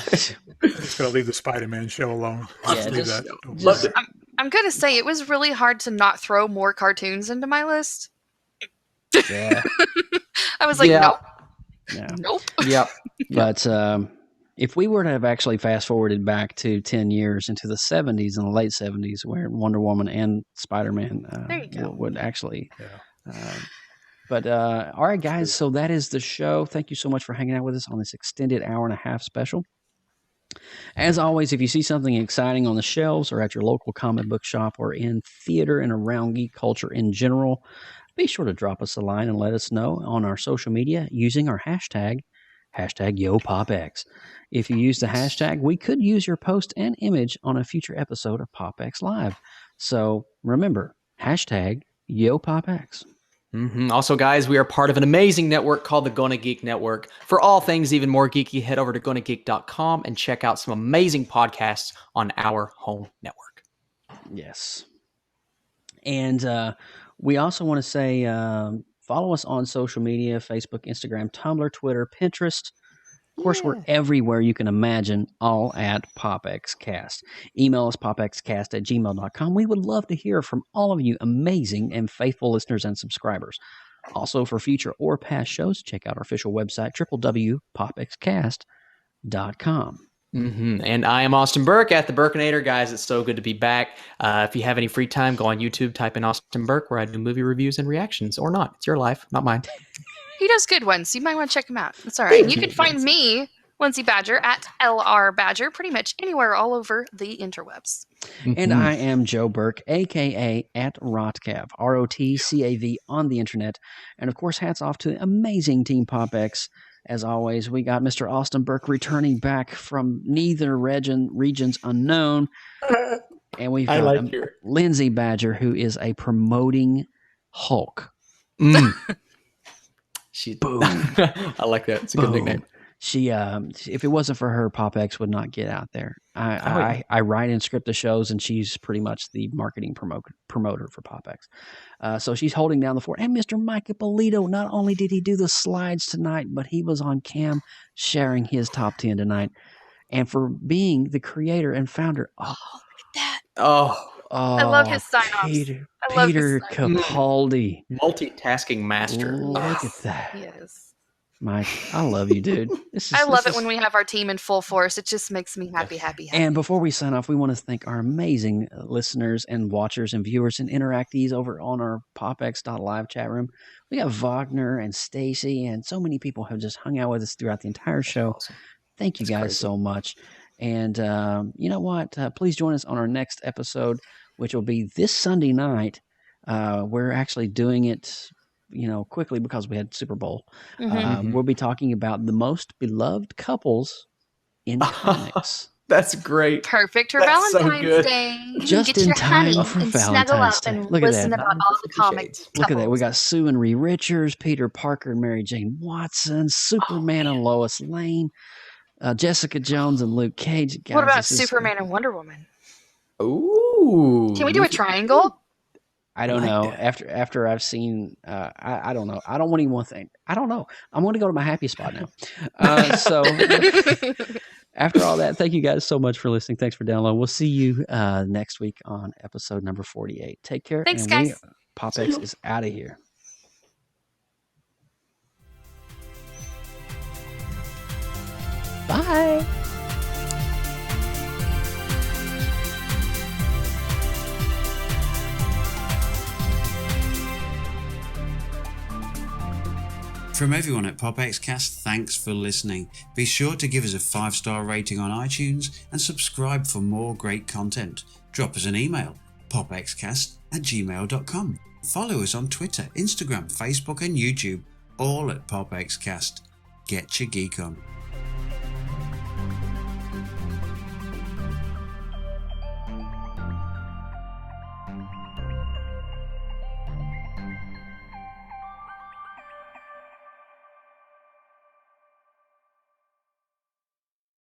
Just gotta leave the Spider-Man show alone. I'm gonna say it was really hard to not throw more cartoons into my list. Yeah. I was like, nope. Yeah. Nope. Yep. But if we were to have actually fast forwarded back to 10 years into the 70s and the late 70s, where Wonder Woman and Spider-Man would actually. But all right, guys. So that is the show. Thank you so much for hanging out with us on this extended hour-and-a-half special. As always, if you see something exciting on the shelves or at your local comic book shop or in theater and around geek culture in general, be sure to drop us a line and let us know on our social media using our hashtag #YoPopX. If you use the hashtag, we could use your post and image on a future episode of PopX Live. So remember, hashtag #YoPopX. Also, guys, we are part of an amazing network called the Gonna Geek Network. For all things even more geeky, head over to GonnaGeek.com and check out some amazing podcasts on our home network. Yes. And we also want to say follow us on social media, Facebook, Instagram, Tumblr, Twitter, Pinterest. Of course, we're everywhere you can imagine, all at PopXcast. Email us, popxcast@gmail.com. We would love to hear from all of you amazing and faithful listeners and subscribers. Also, for future or past shows, check out our official website, www.popxcast.com. And I am Austin Burke at the Burkinator. Guys, it's so good to be back. If you have any free time, go on YouTube, type in Austin Burke, where I do movie reviews and reactions, or not. It's your life, not mine. He does good ones. You might want to check him out. That's all right. And you can find me, Lindsay Badger, at LR Badger, pretty much anywhere all over the interwebs. And I am Joe Burke, a.k.a. at Rotcav, ROTCAV on the internet. And, of course, hats off to the amazing Team PopX. As always, we got Mr. Austin Burke returning back from neither regions unknown. And we've got Lindsay Badger, who is a promoting Hulk. Boom. I like that. It's a good nickname. She, if it wasn't for her, PopX would not get out there. I write and script the shows, and she's pretty much the marketing promoter for PopX. So she's holding down the fort. And Mr. Mike Ippolito, not only did he do the slides tonight, but he was on cam sharing his top 10 tonight. And for being the creator and founder. Oh, look at that. Oh, I love his sign-offs. Peter Capaldi. Multitasking master. Look at that. Yes. Mike, I love you, dude. I love it when we have our team in full force. It just makes me happy. And before we sign off, we want to thank our amazing listeners and watchers and viewers and interactees over on our popx.live chat room. We got Wagner and Stacy, and so many people have just hung out with us throughout the entire show. Awesome. Thank you guys so much. And you know what? Please join us on our next episode, which will be this Sunday night. We're actually doing it, quickly because we had Super Bowl. We'll be talking about the most beloved couples in comics. That's great. Perfect for That's so Valentine's good. Day. Just Get in your time honey for and snuggle Valentine's up Day. and Look at listen that. about all the comic Look at that. We couples. got Sue and Ree Richards, Peter Parker and Mary Jane Watson, Superman and Lois Lane, Jessica Jones and Luke Cage. Guys, What about this is- Superman and Wonder Woman? Ooh. Can we do a triangle? I don't know. After I've seen, I don't know. I don't want any one thing. I don't know. I'm going to go to my happy spot now. So after all that, thank you guys so much for listening. Thanks for downloading. We'll see you next week on episode number 48. Take care. Thanks, and guys. PopX is out of here. Bye. From everyone at PopXcast, thanks for listening. Be sure to give us a 5-star rating on iTunes and subscribe for more great content. Drop us an email, popxcast@gmail.com. Follow us on Twitter, Instagram, Facebook and YouTube, all at PopXcast. Get your geek on.